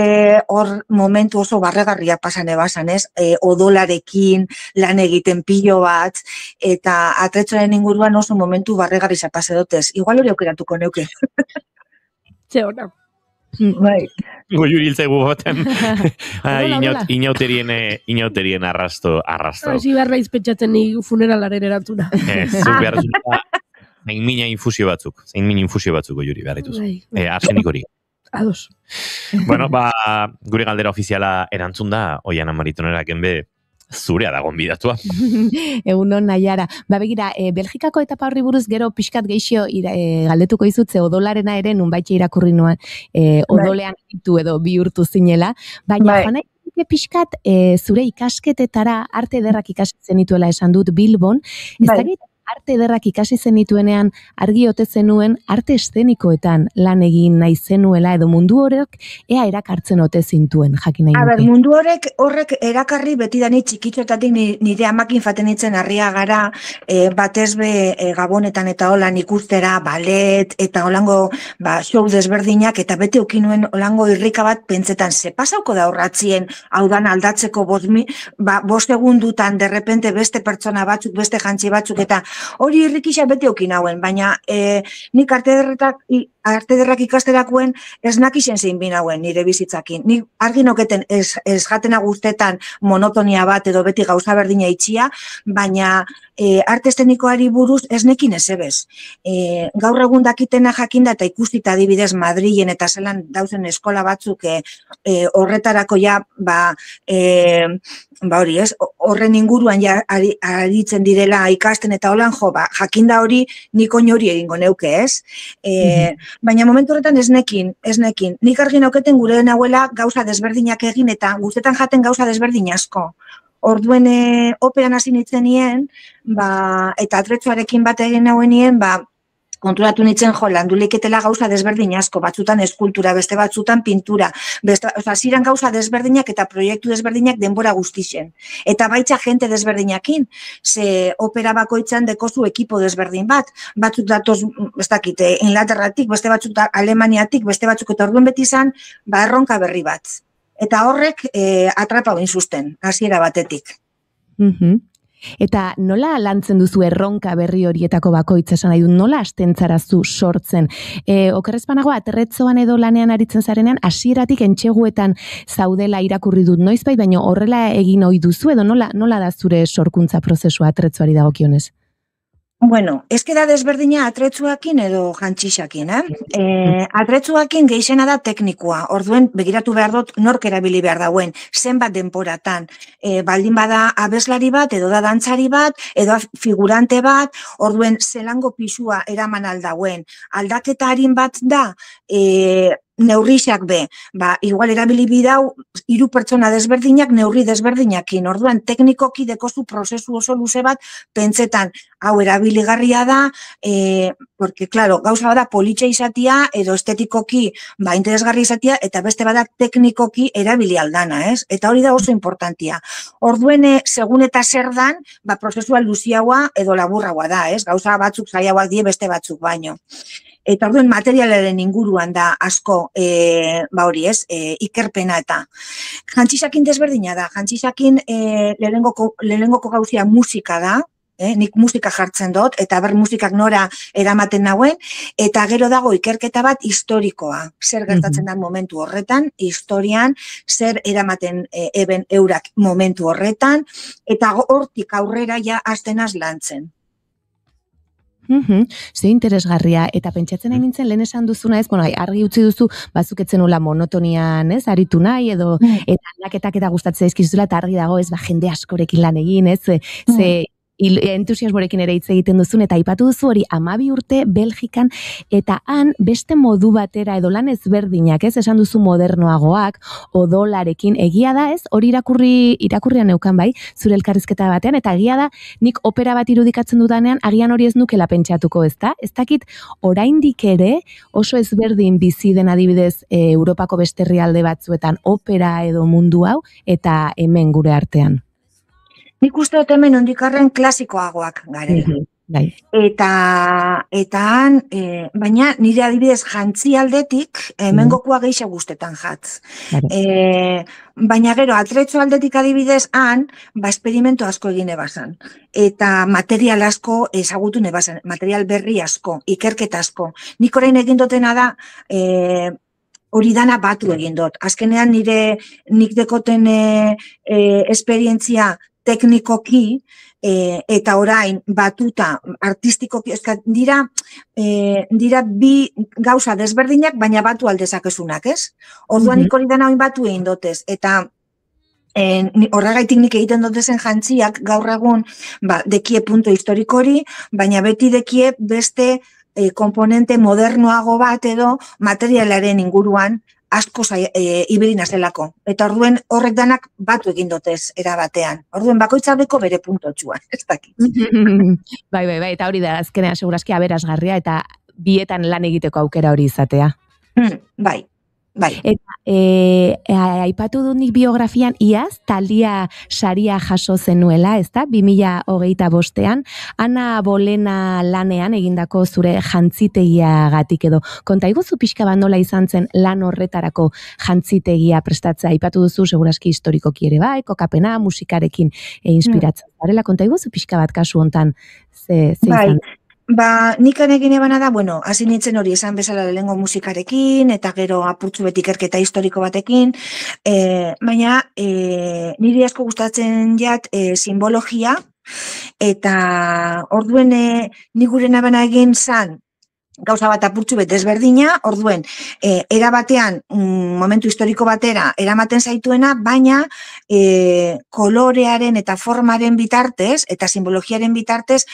hor momentu oso barregarriak pasan ebasan, ez? Odolarekin, lan egiten pilo bat, eta atretzoaren inguruan oso momentu barregarri zapase dotez. Igual hori aukeratuko neuke. Ze hona. Bai. Goiuri hiltzaigu baten. Inauterien arrasto. Hasi behar naiz pentsatzen ni funeralaren erantzuna. Zuk behar zuta, zein mina infusio batzuk, goiuri behar dituz. Arsenik hori. Ados. Bueno, gure galdera ofiziala erantzun da, Oiana Maritonera genbe zurea da gonbidatua. Egunon Naiara. Begira, Belgikako etapa horri buruz gero pixkat geixo galdetuko izutze odolarena ere nunbaitxe irakurri nuen odolean ditu edo bihurtu zinela, baina joan pixkat zure ikasketetara arte ederrak ikasi zenituela esan dut Bilbon, ez dakit arte ederrak ikasi zenituenean argi ote zenuen arte eszenikoetan lan egin nahi zenuela edo mundu horrek ea erakartzen ote zintuen jakin nahi nuke. Mundu horrek erakarri betidani txikitxotatik nire amakin faten itzen harria gara batez be Gabonetan eta holan ikustera ballet eta holango show desberdinak eta beti ukinuen holango irrika bat pentsetan ze pasauko da horratzien hau dan aldatzeko 5 segundutan derrepente beste pertsona batzuk, beste jantzi batzuk eta hori irrikisa beti okin hauen, baina nik arte ederrak ikasterakoen ez nakisen zein bin hauen nire bizitzakin. Nik argi noketen ez jatena guztetan monotonia bat edo beti gauza berdina itxia, baina arte eszenikoari buruz ez nekin ez ebez. Gaur egun dakitena jakinda eta ikustita adibidez Madrilen eta zelan dauzen eskola batzuk horretarako ja hori ez, horren inguruan ja aritzen direla ikasten eta holan jakinda hori nik oin hori egingo neuke ez. Baina momentu horretan ez nekin. Nik argi nauketen gure nahuela gauza desberdinak egin eta guztetan jaten gauza desberdin asko. Orduen operan hasi nitzenien, eta atretzoarekin bat egin nauenien, konturatu nintzen landuliketela gauza desberdin asko, batzutan eskultura, beste batzutan pintura, ziren gauza desberdinak eta proiektu desberdinak denbora guztixen. Eta baitza jente desberdinakin, ze opera bakoitzan dekozu ekipo desberdin bat, batzuk datoz, ez dakit, Inglaterratik, beste batzuk Alemaniatik, beste batzuk eta orduen beti izan, erronka berri bat. Eta horrek atrapa bain zuzten, hasiera batetik. Eta nola lantzen duzu erronka berri horietako bakoitza esan nahi du, nola astentzarazu sortzen? Okerrezpanago, aterretzoan edo lanean aritzen zarenean, hasieratik entxeguetan zaudela irakurri dut noizbait, baina horrela egin ohi duzu edo nola da zure sorkuntza prozesua aterretzoari dagokionez? Bueno, da desberdina atretzuakin edo jantxixakin, Atretzuakin geixena da teknikoa, orduen begiratu behar dut nork erabili behar dauen, zenbat denporatan, baldin bada abeslari bat, edo da dantzari bat, edo figurante bat, orduen zelango pisua eraman aldauen, aldaketa harin bat da, neurrixak be, igual erabili bidau, 3 pertsona desberdinak, neurri desberdinakin, orduan teknikoki dekozu prozesu oso luze bat, pentsetan, hau erabiligarria da, porque, claro, gauza bada politxe izatia, edo estetikoki, interesgarri izatia, eta beste bada teknikoki erabili aldana, ez? Eta hori da oso importantia. Orduen, segun eta zer dan, prozesua luziagoa edo laburragoa da, ez? Gauza batzuk zaiagoak die beste batzuk baino. Eta orduen materialaren inguruan da asko hori ez, ikerpena eta. Jantxixakin desberdina da, jantxixakin lehenengoko gauzia musika da, nik musika jartzen dut, eta musikak nora eramaten nauen, eta gero dago ikerketa bat historikoa. Zer gertatzen da momentu horretan, historian, zer eramaten eben eurak momentu horretan, eta hortik aurrera ja hastenaz lantzen. Ze interesgarria, eta pentsatzen nahi nintzen lehen esan duzuna ez, argi utzi duzu, bazuketzen ula monotonian, ez, aritu nahi, edo, eta aldaketak eta gustatzen ezkizuzula, eta argi dago, ez, jende askorekin lan egin, ez, ze entusiasmorekin ere hitz egiten duzun, eta aipatu duzu hori 12 urte Belgikan, eta han beste modu batera edo lan ezberdinak, ez, esan duzu modernoagoak, odolarekin, egia da, ez, hori irakurrian neukan bai, zure elkarrizketa batean, eta egia da, nik opera bat irudikatzen dudanean, agian hori ez nukela pentsatuko, ez da? Ez dakit, oraindik ere, oso ezberdin bizi den adibidez Europako beste herrialde batzuetan opera edo mundu hau, eta hemen gure artean. Nik uste dut hemen ondikarren klasikoagoak garela. Eta han, baina nire adibidez jantzi aldetik, mengokua geixa guztetan jatz. Baina gero, atretzo aldetik adibidez han, esperimentu asko egin ebazan. Eta material asko ezagutu nebazan, material berri asko, ikerketa asko. Nik orain egin dutena da, hori dana batu egin dut. Azkenean nik dekoten esperientzia teknikoki, eta orain batuta artistikoki, dira bi gauza desberdinak, baina batu aldezakezunak, ez? Orduan nik hori dana oin batu egin dotez, eta horregaitik nik egiten dotezen jantziak gaur egun dekie punto historikori, baina beti dekie beste komponente modernoago bat edo materialaren inguruan asko ibelina zelako. Eta orduen horrek danak batu egin dotez erabatean. Orduen bakoitzaldeko bere puntotxua, ez dakit. Bai, eta hori da, azkenean segurazki aberasgarria eta bietan lan egiteko aukera hori izatea. Bai. Eta aipatu dut nik biografian iaz, Talia saria jaso zenuela, ez da? 2025an, Ana Bolena lanean egindako zure jantzitegiagatik edo. Konta iguzu pixka bat nola izan zen lan horretarako jantzitegia prestatzea, aipatu duzu segurazki historikoki ere bai, kokapena, musikarekin inspiratzen zarela. Konta iguzu pixka bat kasu hontan ze izan? Nik egin ebana da, hasi nintzen hori esan bezala lehengo musikarekin, eta gero apurtzu beti ikerketa historiko batekin, baina niri asko gustatzen jat simbologia, eta orduen nik gure ebana egin zan, gauza bat apurtzu bet desberdina, orduen, erabatean, momentu historiko batera, eramaten zaituena, baina kolorearen eta formaren bitartez, eta simbologiaren bitartez,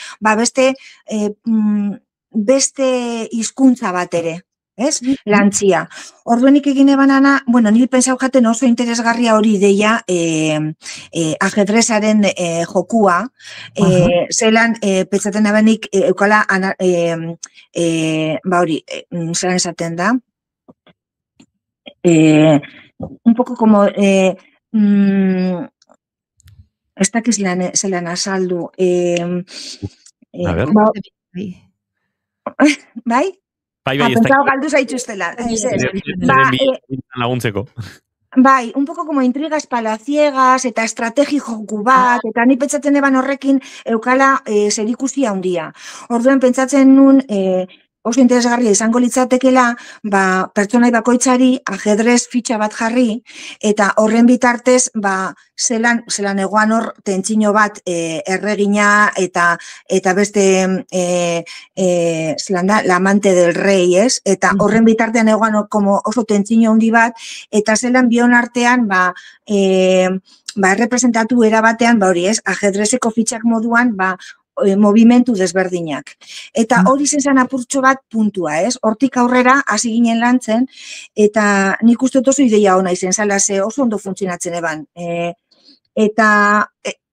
beste hizkuntza bat ere, ez? Lantzia. Orduenik egin ebanana, nire pensau jaten oso interesgarria hori deia ajedrezaren jokua, zelan pentsaten abenik eukala hori, zelan esaten da, un poco como ez dakiz zelan azaldu, bai? Pentsau galdu zaituztela. Laguntzeko. Bai, un poco como intrigas palaciegas eta estrategi joku bat, eta ni pentsatzen eban horrekin eukala zerikusia handia. Orduen pentsatzen nun oso interesgarria izango litzatekela, pertsonai bakoitzari ajedrez fitxa bat jarri, eta horren bitartez, zelan egoan hor tentsino bat erregina eta beste zelan da, la amante del rei, ez? Eta horren bitartean egoan oso tentsino handi bat, eta zelan bion artean, errepresentatu erabatean, hori ez, ajedrezeko fitxak moduan, movimentu desberdinak. Eta hori zen apurtxo bat puntua, ez? Hortik aurrera, hasi ginen lantzen, eta nik uste oso ideia hona izen zala, oso ondo funtzionatzen eban. Eta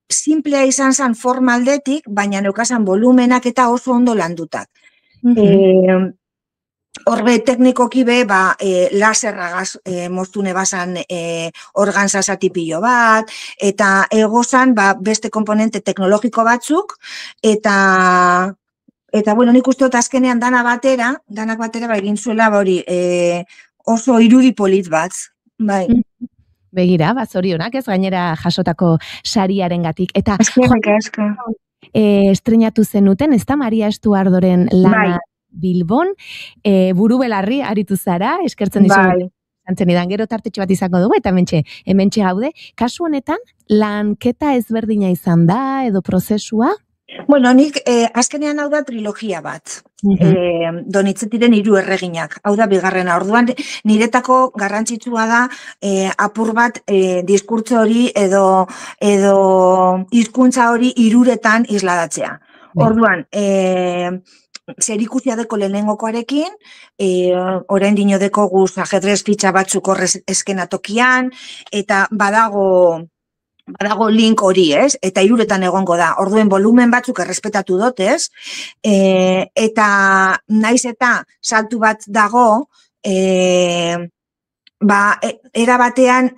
simplea izan zen formaldetik, baina neukazan volumenak eta oso ondo landutak. Horbe teknikoki be, laserragaz moztune bazan organtza zatipillo bat, eta egozan beste komponente teknologiko batzuk, eta nik uste dut azkenean danak batera egin zuela oso irudi polit bat. Begira, zorionak ez gainera jasotako sariaren gatik. Eta estrenatu zenuten, ez da Maria Estuardoren lana Bilbon, buru belarri aritu zara, eskertzen dizugu. Zantzen idan, gero tartetxo bat izango dugu, eta hementxe gaude. Kasu honetan, lanketa ezberdina izan da, edo prozesua? Nik azkenean hau da trilogia bat. Donitzetiren 3 erreginak. Hau da bigarrena. Orduan, niretako garrantzitsua da apur bat diskurtso hori edo hizkuntza hori 3etan isladatzea. Orduan, zerikusia deko lehenengokoarekin, orain dino deko guz ajedrez fitxa batzuk horrez eskenatokian, eta badago link hori, ez? Eta 3etan egongo da. Orduen volumen batzuk errespetatu dut, ez? Eta naiz eta saltu bat dago, era batean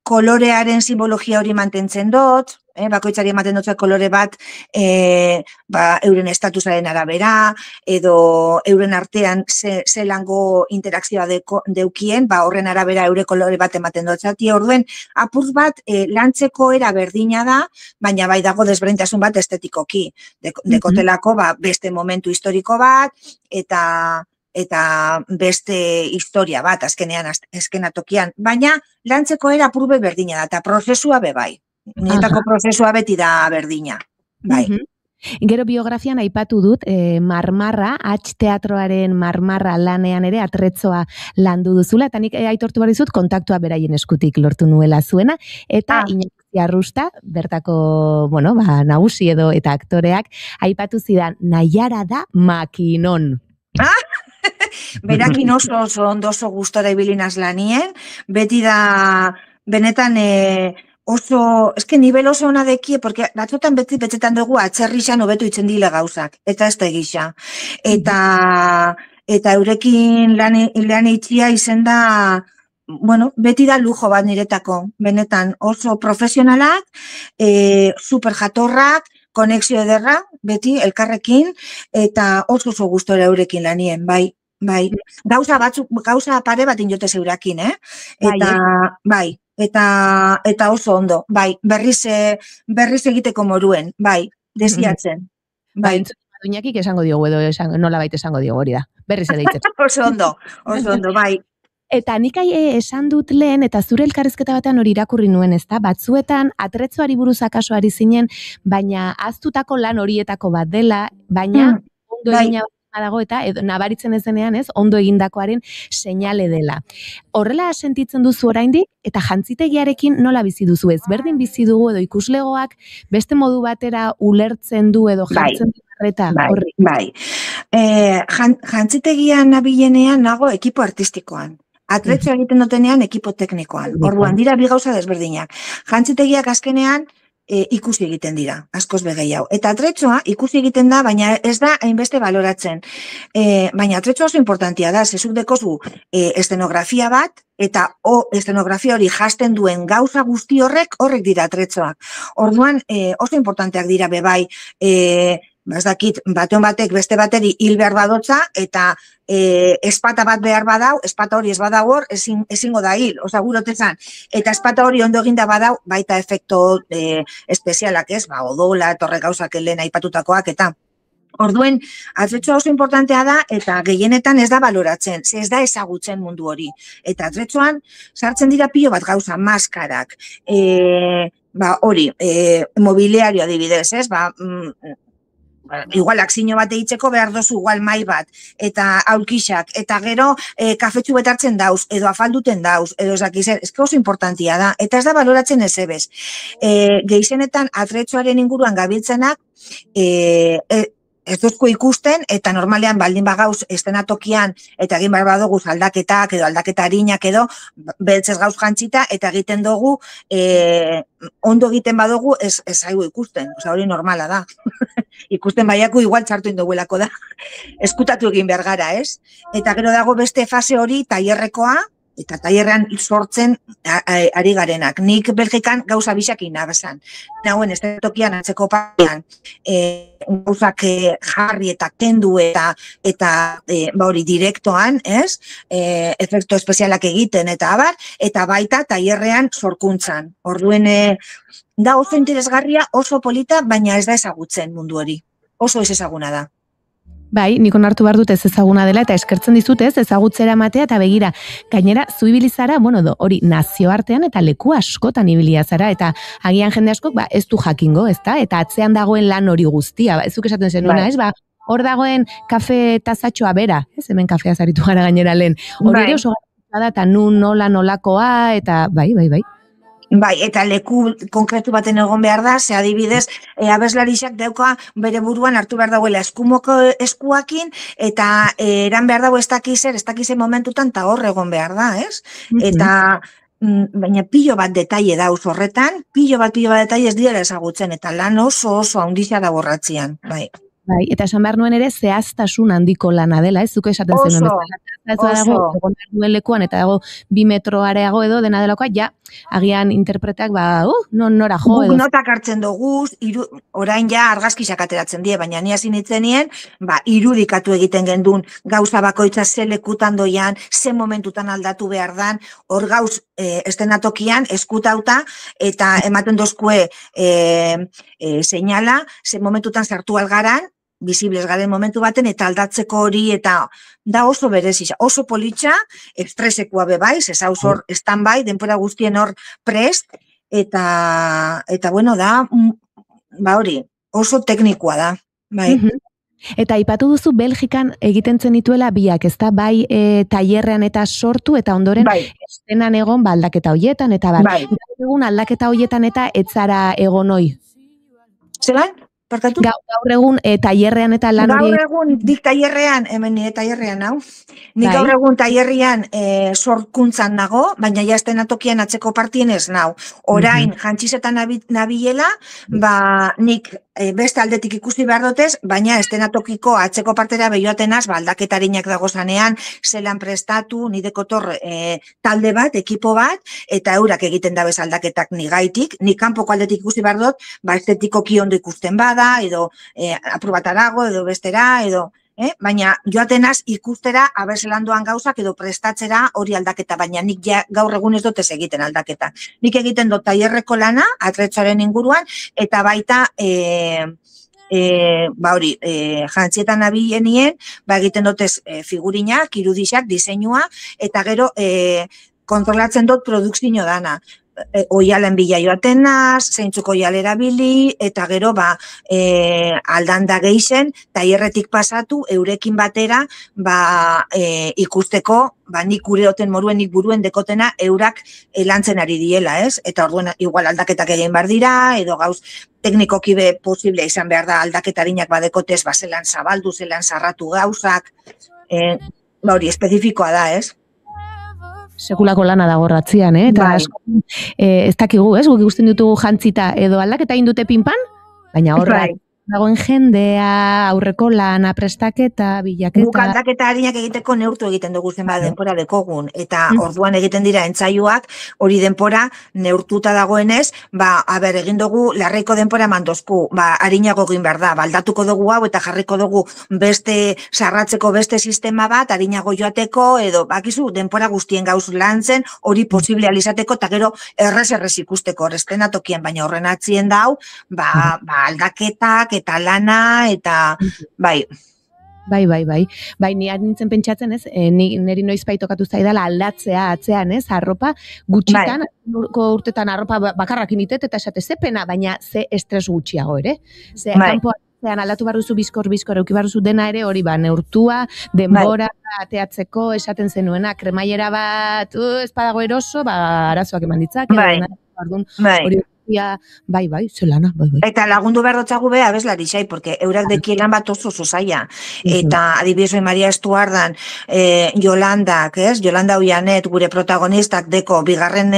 kolorearen simbologia hori mantentzen dut, bakoitzari ematen dutza kolore bat, euren estatusaren arabera, edo euren artean zelango interakzioa deukien, horren arabera eure kolore bat ematen dutzati, orduen, apur bat, lantzeko era berdina da, baina bai dago desberdintasun bat estetikoki. Dekotelako, beste momentu historiko bat, eta beste historia bat, azkenean, eskenatokian, baina lantzeko era apur berdina da, eta prozesua bai. Nietako prozesua beti da berdina. Bai. Gero biografian aipatu dut, Marmarra, Teatroaren Marmarra lanean ere atretzoa landu duzula, eta nik aitortu behar dizut kontaktua beraien eskutik lortu nuela zuena, eta Iñaki Arrusta, bertako, nagusi edo eta aktoreak, aipatu zidan, Naiara da makinon. Berakin oso oso gustora ibilinaz lanien, beti da, benetan, oso, nivel oso ona dekie, porque batzotan betzetan dugu atzerrixan hobetu itzen dile gauzak, eta ez da egisa. Eta eurekin lan itxia izen da, beti da lujo bat niretako, benetan oso profesionalak, super jatorrak, konexio ederra, beti, elkarrekin, eta oso gustora eurekin lanien, bai. Gauza pare bat injote zeurakin, eta oso ondo, berriz egiteko moruen, desiatzen. Iñakik esango diogu edo nola baita esango diogu hori da, berriz ere ditzen. Oso ondo, bai. Eta nik esan dut lehen, eta zure elkarrizketa batean hori irakurri nuen, ez da? Batzuetan, atretzoari buruz akaso ari zinen, baina aztutako lan horietako bat dela, baina ondo egina dago eta nabaritzen ez denean, ondo egindakoaren seinale dela. Horrela sentitzen duzu oraindik eta jantzitegiarekin nola bizi duzu ez? Berdin bizi dugu edo ikuslegoak beste modu batera ulertzen du edo jartzen du harreta horri? Bai. Jantzitegian nabilenean nago ekipo artistikoan. Atretzo egiten dutenean ekipo teknikoan. Orduan dira bi gauza desberdinak. Jantzitegiak azkenean ikusi egiten dira, askoz begeiau. Eta atretzoa ikusi egiten da, baina ez da hainbeste baloratzen. Baina atretzoa oso importantia da, zezuk dekozu estenografia bat, eta estenografia hori jasten duen gauza guzti horrek dira atretzoak. Orduan oso importanteak dira bebai, ez dakit, batean batek beste bateri hil behar badotza, eta espata bat behar badau, espata hori ez badau hor, ezingo da hil, gurotezan. Eta espata hori ondo eginda badau, baita efekto espezialak ez, odola, torre gauzak lehen aipatutakoak, eta orduen, atretzoa oso importantea da, eta gehienetan ez da baloratzen, ez da ezagutzen mundu hori. Eta atretzoan, sartzen dira pilo bat gauza, maskarak, hori, mobiliario adibidez, ez, igual akzino bat eitzeko behar dozu igual mai bat, eta aulkixak, eta gero kafetxu betartzen dauz, edo afalduten dauz, edo ezakizen, ez oso importantia da, eta ez da baloratzen ez ebez. Gehizenetan atretzoaren inguruan gabiltzenak, ez duzko ikusten, eta normalean baldin bagauz estenatokian, eta egin behar badoguz aldaketak, edo aldaketa harinak edo, beltzez gauz jantzita, eta egiten dugu, ondo egiten badugu, ez zaigu ikusten, hori normala da. Ikusten baiaku igual txartu indoguelako da. Eskutatu egin behar gara, ez? Eta gero dago beste fase hori, tailerrekoa, eta tailerrean sortzen ari garenak. Nik Belgikan gauza bisakin nabezan. Nagoen, ez tokian atzeko parean, gauzak jarri eta kendu eta hori direktoan, ez? Efekto espezialak egiten eta abar, eta baita tailerrean sorkuntzan. Orduen, da oso interesgarria, oso polita, baina ez da ezagutzen mundu hori. Oso ez ezaguna da. Bai, nik onartu behar dut ez ezaguna dela eta eskertzen dizutez ezagutzera matea eta begira. Gainera, zu ibilizara, hori nazioartean eta leku askotan ibilia zara eta agian jende askok ez du jakingo, ezta? Eta atzean dagoen lan hori guztia, ez zuk esaten zenuena, ez? Hor dagoen kafe tazatxoa bera, ez hemen kafea zaritu gara gainera lehen. Hori ere oso gara da eta nolakoa eta bai. Bai, eta leku konkretu baten egon behar da, ze adibidez, abeslarixak dauka bere buruan hartu behar dauela eskumoko eskuakin, eta eran behar dago ez dakizen momentutan, eta hor egon behar da, ez? Eta, baina pilo bat detaile dauz horretan, pilo bat detaile ez dira ezagutzen, eta lan oso handixa da borratzean, bai. Bai, eta esan behar nuen ere zehaztasun handiko lana dela, ez zuke esaten zenuen. ez dago egon behar duen lekuan, eta dago 2 metro areago edo dena delakoa, ja, agian interpretak, nora jo edo. Guk notak hartzen dugu, orain ja argazkisak ateratzen die, baina ni hasi nitzenien, irudikatu egiten gendun, gauza bakoitza ze lekutan doian, ze momentutan aldatu behar dan, hor gauz estenatokian eskutauta, eta ematen dozkue seinala, ze momentutan sartu algaran, visibles garen momentu baten, eta aldatzeko hori, eta da oso berezisa, oso politxa, estresekua bebai, zezauz hor stand-by, denpora guztien hor prest, eta bueno, da, hori, oso teknikoa da, bai. Eta aipatu duzu Belgikan egiten zenituela biak, ezta bai tailerrean eta sortu, eta ondoren estenan egon aldaketa hoietan, eta egun aldaketa hoietan eta etzara egon hoi. Zelan? Barkatu? Gaur egun tailerrean eta lan hori... Gaur egun dik tailerrean, hemen nire tailerrean hau. Nik gaur egun tailerrian sorkuntzan nago, baina ja estenatokian atzeko partien ez nau. Orain, jantxisetan nabilela, nik beste aldetik ikusi behar dutez, baina estenatokiko atzeko partera behioatenaz, aldaketarinak dago zanean, zelan prestatu, nidekotor talde bat, ekipo bat, eta eurak egiten dabez aldaketak nigaitik, nik kanpoko aldetik ikusi behar dut, estetikoki ondo ikusten bada, edo aprobatarago, edo bestera, edo, baina joatenaz ikustera aberzelan doan gauzak edo prestatzera hori aldaketa, baina nik gaur egun ez dutez egiten aldaketa. Nik egiten dut tailerreko lana, atretzaren inguruan, eta baita jantzietan nabilenien, egiten dutez figurinak, irudixak, diseinua, eta gero kontrolatzen dut produkzio dana. Oialen bila joaten naz, zeintzuk oial erabili, eta gero aldanda geixen, tailerretik pasatu, eurekin batera ikusteko, nik gure oten moruen, nik buruen dekotena, eurak lantzen ari diela, ez? Eta orduan igual aldaketak egin behar dira, edo gauz teknikoki be posible izan behar da aldaketarinak badekotez, zelan zabaldu, zelan zarratu gauzak, hori espezifikoa da, ez? Sekulako lana dago ratzian, eta ez dakigu, guk ikusten ditugu jantzita edo aldaketa egin dute pinpan, baina horra dagoen jendea, aurreko lana, prestaketa, bilaketa... Guk aldaketa harinak egiteko neurtu egiten dugu zenbat denpora dekogun, eta orduan egiten dira entzaiuak, hori denpora neurtuta dagoenez, egin dugu larreiko denpora mandozku, harinago egin behar da, aldatuko dugu hau eta jarriko dugu beste sarratzeko beste sistema bat, harinago joateko, edo bakizu denpora guztien gauz lantzen, hori posible alizateko, eta gero errez ikusteko, estenatokian, baina horren atzien dau, aldaketak, eta lana, eta bai. Bai, ni nintzen pentsatzen, ez, niri noizbait tokatu zaidala aldatzea atzean, ez, arropa, gutxitan, urtetan arropa bakarrakin itet, eta esate ze pena, baina ze estres gutxiago ere. Ze, kanpoan aldatu barruzu bizkor, euki barruzu dena ere, hori neurtua, denbora, ateatzeko, esaten zenuena, kremaiera bat, ez badago eroso, arazoak eman ditzak, bai, zelana, bai. Eta lagundu behar dutzagu beha abeslari xai, porque eurak dekielan bat oso zaila. Eta adibidez Maria Estuardan, Yolandak, Yolanda Oianet, gure protagonistak deko bigarren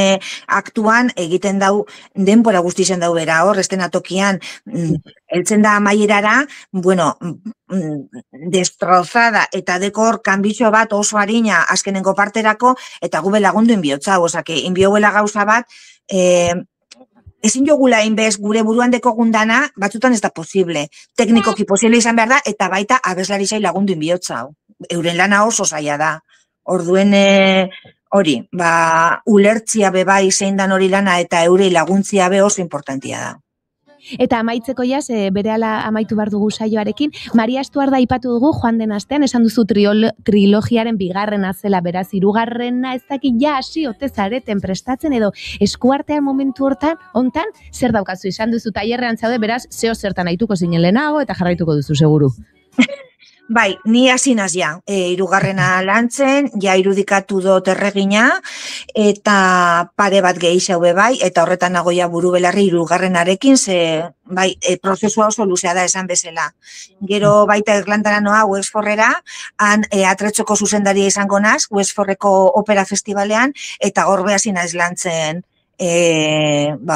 aktuan egiten dau, denbora guztizen dau bera hor, estenatokian, heltzen da amaierara, destrozada, eta deko hor kanbitxo bat oso harina azkenengo parterako, eta gube lagundu inbiotza, osake, inbioguela gauza bat, ezin jogula inbez gure buruan dekogun dana, batzutan ez da posible. Teknikoki posible izan behar da, eta baita abeslari zai lagundu inbiotza. Euren lana oso zaila da. Orduen hori, ulertzia bebai zein dan hori lana, eta eurei laguntzia be oso importantia da. Eta amaitzeko jaz, berehala amaitu behar dugu saioarekin, Maria Estuarda aipatu dugu joan den astean, esan duzu trilogiaren bigarrena zela, beraz, hirugarrena ez dakit hasi ote zareten prestatzen, edo eskuartean momentu hontan, zer daukazu, izan duzu tailerrean zaude, beraz, zeo zertan aituko zinen lehenago, eta jarraituko duzu, seguru. Bai, ni hasinaz ja, hirugarrena lantzen, ja irudikatu dut erregina, eta pare bat gehiago bai, eta horretan nago ja buru belarri hirugarrenarekin, prozesua oso luzea da esan bezala. Gero baita Irlandara noa, Wexforrera, han atretzoko zuzendaria izango naz, Wexforreko opera festivalean, eta hor behazina ez lantzen,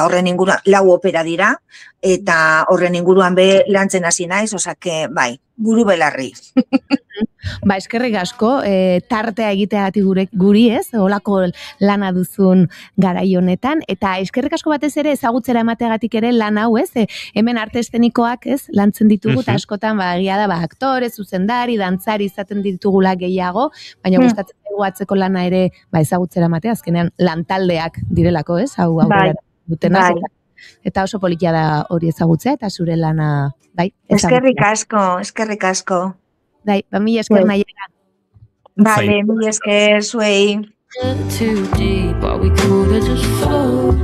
horren ingura, 4 opera dira, eta horren inguruan be lantzen hasi naiz, osake, bai, buru belarri. Ba, eskerrik asko, tartea egiteagatik guri ez, holako lana duzun garai honetan, eta eskerrik asko batez ere ezagutzera emateagatik ere lan hau ez, hemen arte eszenikoak ez, lantzen ditugu, eta askotan egia da, aktore, zuzendari, dantzari izaten ditugula gehiago, baina gustatzen dugu atzeko lana ere ezagutzera ematea, azkenean lantaldeak direlako ez, hau dutenak, eta oso polikia da hori ezagutzea, eta zure lana, bai, eskerrik asko. Bai, mila esker nahiera. Vale, mila esker zuei. Too deep, or we could have just float.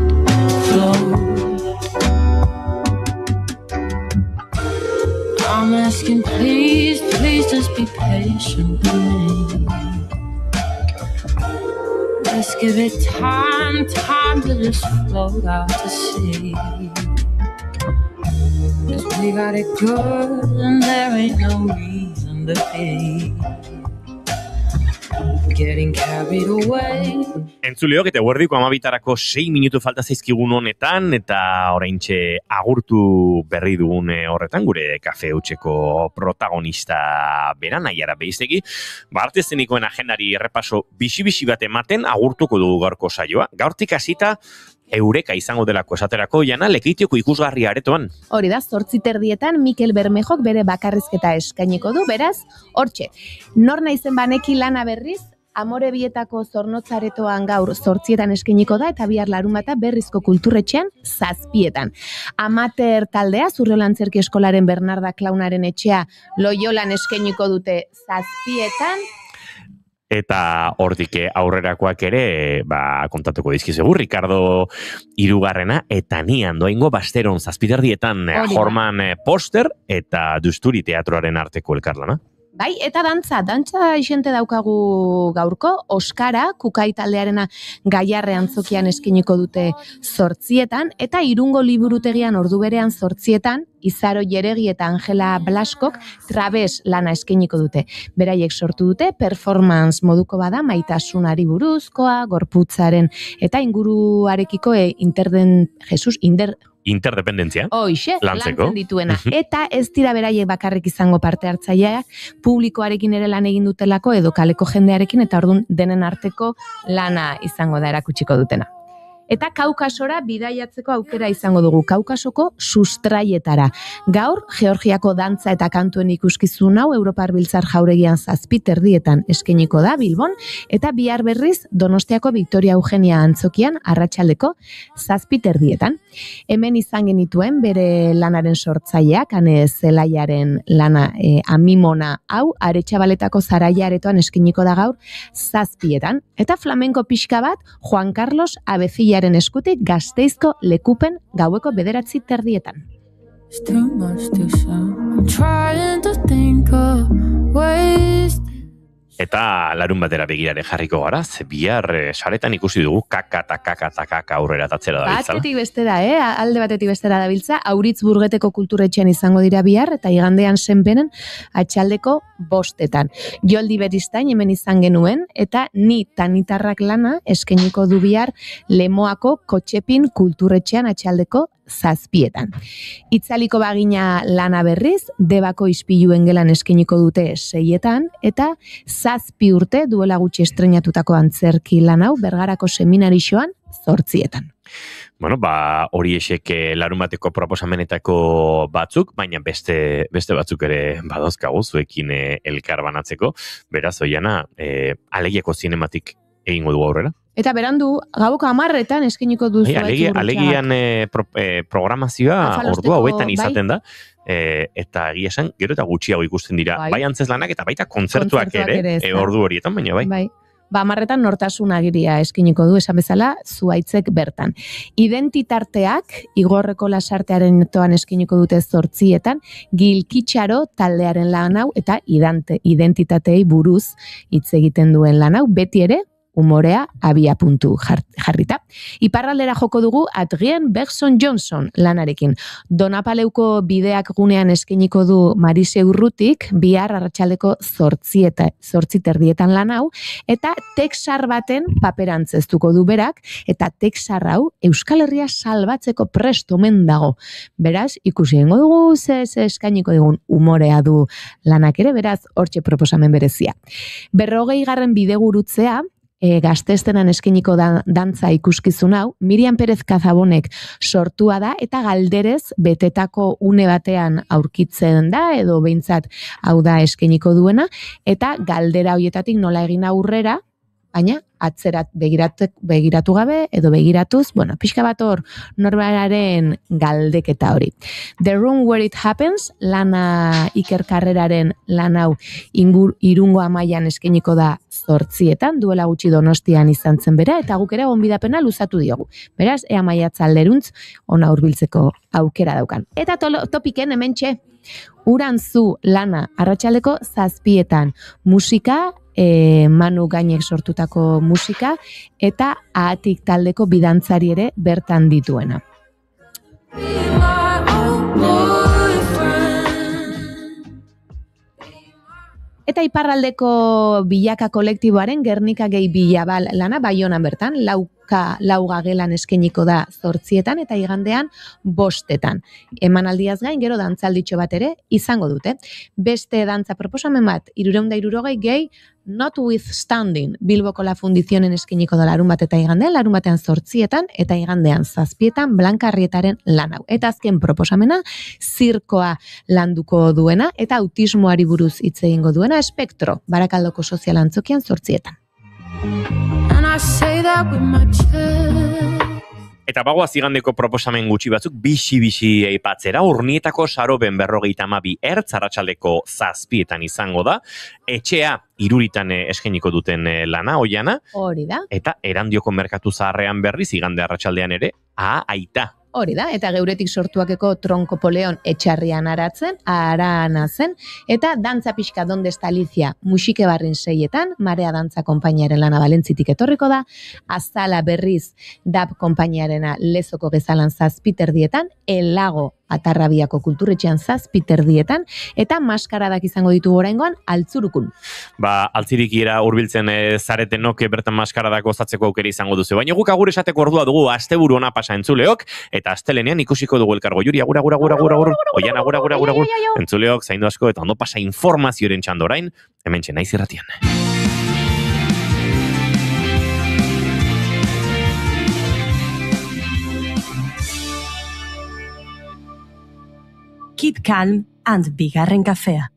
I'm asking, please just be patient with me. Let's give it time to just float out to sea. 'Cause we got it good and there ain't no reason to be getting carried away. Entzuleok eta eguerdiko 12:00 6 minutu falta zaizkigun honetan, eta oraintxe agurtu berri dugun horretan gure kafe hutseko protagonista bera Naiara Beizegi, arte eszenikoen agendari errepaso bixi bat ematen agurtuko dugu gaurko saioa. Gaurtik hasita Eureka izango delako esaterako, Jana, Lekeitioko ikusgarri aretoan. Hori da, 8:30 Mikel Bermejok bere bakarrizketa eskainiko du, beraz, hortxe. Nor naizen baneki lana berriz, Amore Bietako Zornotzaretoan gaur 8:00 eskainiko da, eta bihar larunbata Berrizko Kulturretxean 7:00. Amater taldea, Zurriola Antzerki Eskolaren Bernarda Klaunaren etxea Loiolan eskainiko dute 7:00. Eta hortik aurrerakoak ere, kontatuko dizkizugu, Ricardo Hirugarrena eta ni Andoaingo Basteron 7:30 Jorman Poster eta Dusturi Teatroaren arteko elkarlana. Bai, eta dantza isente daukagu gaurko, Oskara, Kukai taldearena Gaiarre antzokian eskiniko dute 8:00, eta Irungo Liburutegian ordu berean 8:00, Izaro Jeregi eta Angela Blaskok Trabes lana eskiniko dute. Beraiek sortu dute, performance moduko bada, maitasunari buruzkoa, gorputzaren, eta inguruarekiko interdependentzia. Hoixe, lantzen dituena. Eta ez dira beraiek bakarrik izango parte hartzaileak, publikoarekin ere lan egin dutelako edo kaleko jendearekin, eta ordun denen arteko lana izango da erakutsiko dutena. Eta Kaukasora bidaiatzeko aukera izango dugu, Kaukasoko sustraietara. Gaur, Georgiako dantza eta kantuen ikuskizun hau Europar Biltzar Jauregian 7:30 eskainiko da Bilbon, eta bihar berriz Donostiako Victoria Eugenia antzokian arratsaldeko 7:30. Hemen izan genituen bere lanaren sortzaileak, Ane Zelaiaren lana Amimona hau, Aretxabaletako Zaraia aretoan eskainiko da gaur 7:00. Eta flamenko pixka bat, Juan Carlos Abecilla eskutik Gasteizko Lekupen gaueko 9:30. Eta larun batera begirare jarriko gara, bihar saretan ikusi dugu kaka aurrera tatzera da biltza. Batetik bestera, alde batetik bestera da biltza, Auritz Burgeteko Kulturetxean izango dira bihar, eta igandean Senperen atxaldeko 5:00. Joldi Beristain hemen izan genuen, eta ni tanitarrak lana eskeniko du bihar Lemoako Kotxepin Kulturetxean atxaldeko 7:00. Itzaliko bagina lana berriz, Debako Ispiluen gelan eskeniko dute 6:00, eta 7 urte duela gutxi estrenatutako antzerki lan hau Bergarako seminarixoan 8:00. Bueno, hori esek larun bateko proposamenetako batzuk, baina beste batzuk ere badozkagu zuekin elkar banatzeko. Beraz, Oiana, Alegiako Zinematik egingo du aurrera? Eta berandu, gauko 10:00 eskeniko duzu. Alegian programazioa ordu hauetan izaten da, eta egia esan, gero eta gutxiago ikusten dira, bai antzeslanak eta baita kontzertuak ere, ordu horietan, baina bai. 10:00 Nortasun agiria eskiniko du, esan bezala, Zuaitzek bertan. Identitarteak, Igorreko Lasartearen toan eskiniko dute 8:00, Gilkitxaro taldearen lan hau, eta identitatei buruz hitz egiten duen lan hau, beti ere, umorea abia puntu jarrita. Iparraldera joko dugu Adrien Bergson Johnson lanarekin. Donapaleuko bideak gunean eskainiko du Marise Urrutik, bihar arratsaldeko 8:30 lan hau, eta texar baten paperantzeztuko du berak, eta texar hau Euskal Herria salbatzeko prest omen dago. Beraz, ikusi egingo dugu ze eskainiko digun umorea du lanak ere, beraz, hortxe proposamen berezia. 40. bidegurutzea, Gaztestenan eskainiko dantza ikuskizun hau, Miriam Pérez Cazabonek sortua da eta galderez betetako une batean aurkitzen da, edo behintzat hau da eskainiko duena, eta galdera hoietatik nola egin aurrera, baina atzerat begiratu gabe, edo begiratuz, pixka bat hor norberaren galdeketa hori. The Room Where It Happens, lana Iker Karreraren lan hau Irungo Amaian eskainiko da 8:00, duela gutxi Donostian izan zen bera, eta guk ere gonbidapena luzatu diogu. Beraz, ea maiatza alderuntz, ona hurbiltzeko aukera daukan. Eta topiken hementxe, Urantzu lana arratsaldeko 7:00, musika, Manu Gainek sortutako musika, eta Ahatik taldeko bidantzari ere bertan dituena. Eta iparraldeko bilaka kolektiboaren Gernika gehi bilabal lana Baionan bertan, lauga gelan eskainiko da 8:00 eta igandean 5:00. Emanaldiaz gain, gero dantzalditxo bat ere izango dute. Beste dantza proposamen bat, 360 gehi, Notwithstanding, Bilboko La Fundizionen eskainiko da larun bat eta igandean, larun batean 8:00 eta igandean 7:00 Blanca Arrietaren lan hau. Eta azken proposamena, zirkoa landuko duena, eta autismoari buruz hitz egingo duena, Espektro, Barakaldoko sozial antzokian 8:00. Eta bagoaz igandeko proposamen gutxi batzuk bixi aipatzera, Urnietako Saroben 52 ertz arratsaldeko 7:00 izango da, etxea Iruritan eskainiko duten lana, oiana, hori da. Eta Erandioko merkatu zaharrean berriz, igande arratsaldean ere, aita. Hori da, eta geuretik sortuakeko Tronko Poleon etxarrian arana zen, eta dantza pixka donde está Alicia musike barrin 6:00, Marea Dantza konpainiaren lana Balentzitik etorriko da, Azala berriz DAB konpainiarena Lezoko Gezalan 7:30, El Lago Atarrabiako kulturretxean 7:30, eta maskaradak izango ditugu oraingoan Altzurukun. Altzirikiera hurbiltzen zaretenok bertan maskaradak gozatzeko aukera izango duzu. Baina guk agur esateko ordua dugu asteburu ona pasa entzuleok, eta astelenean ikusiko dugu elkargo. Juri, agur. Oian, agur. Entzuleok, zaindu asko, eta ondo pasa informazioaren txando orain, hementxe Naiz Irratian. Keep calm and bigarren kafea.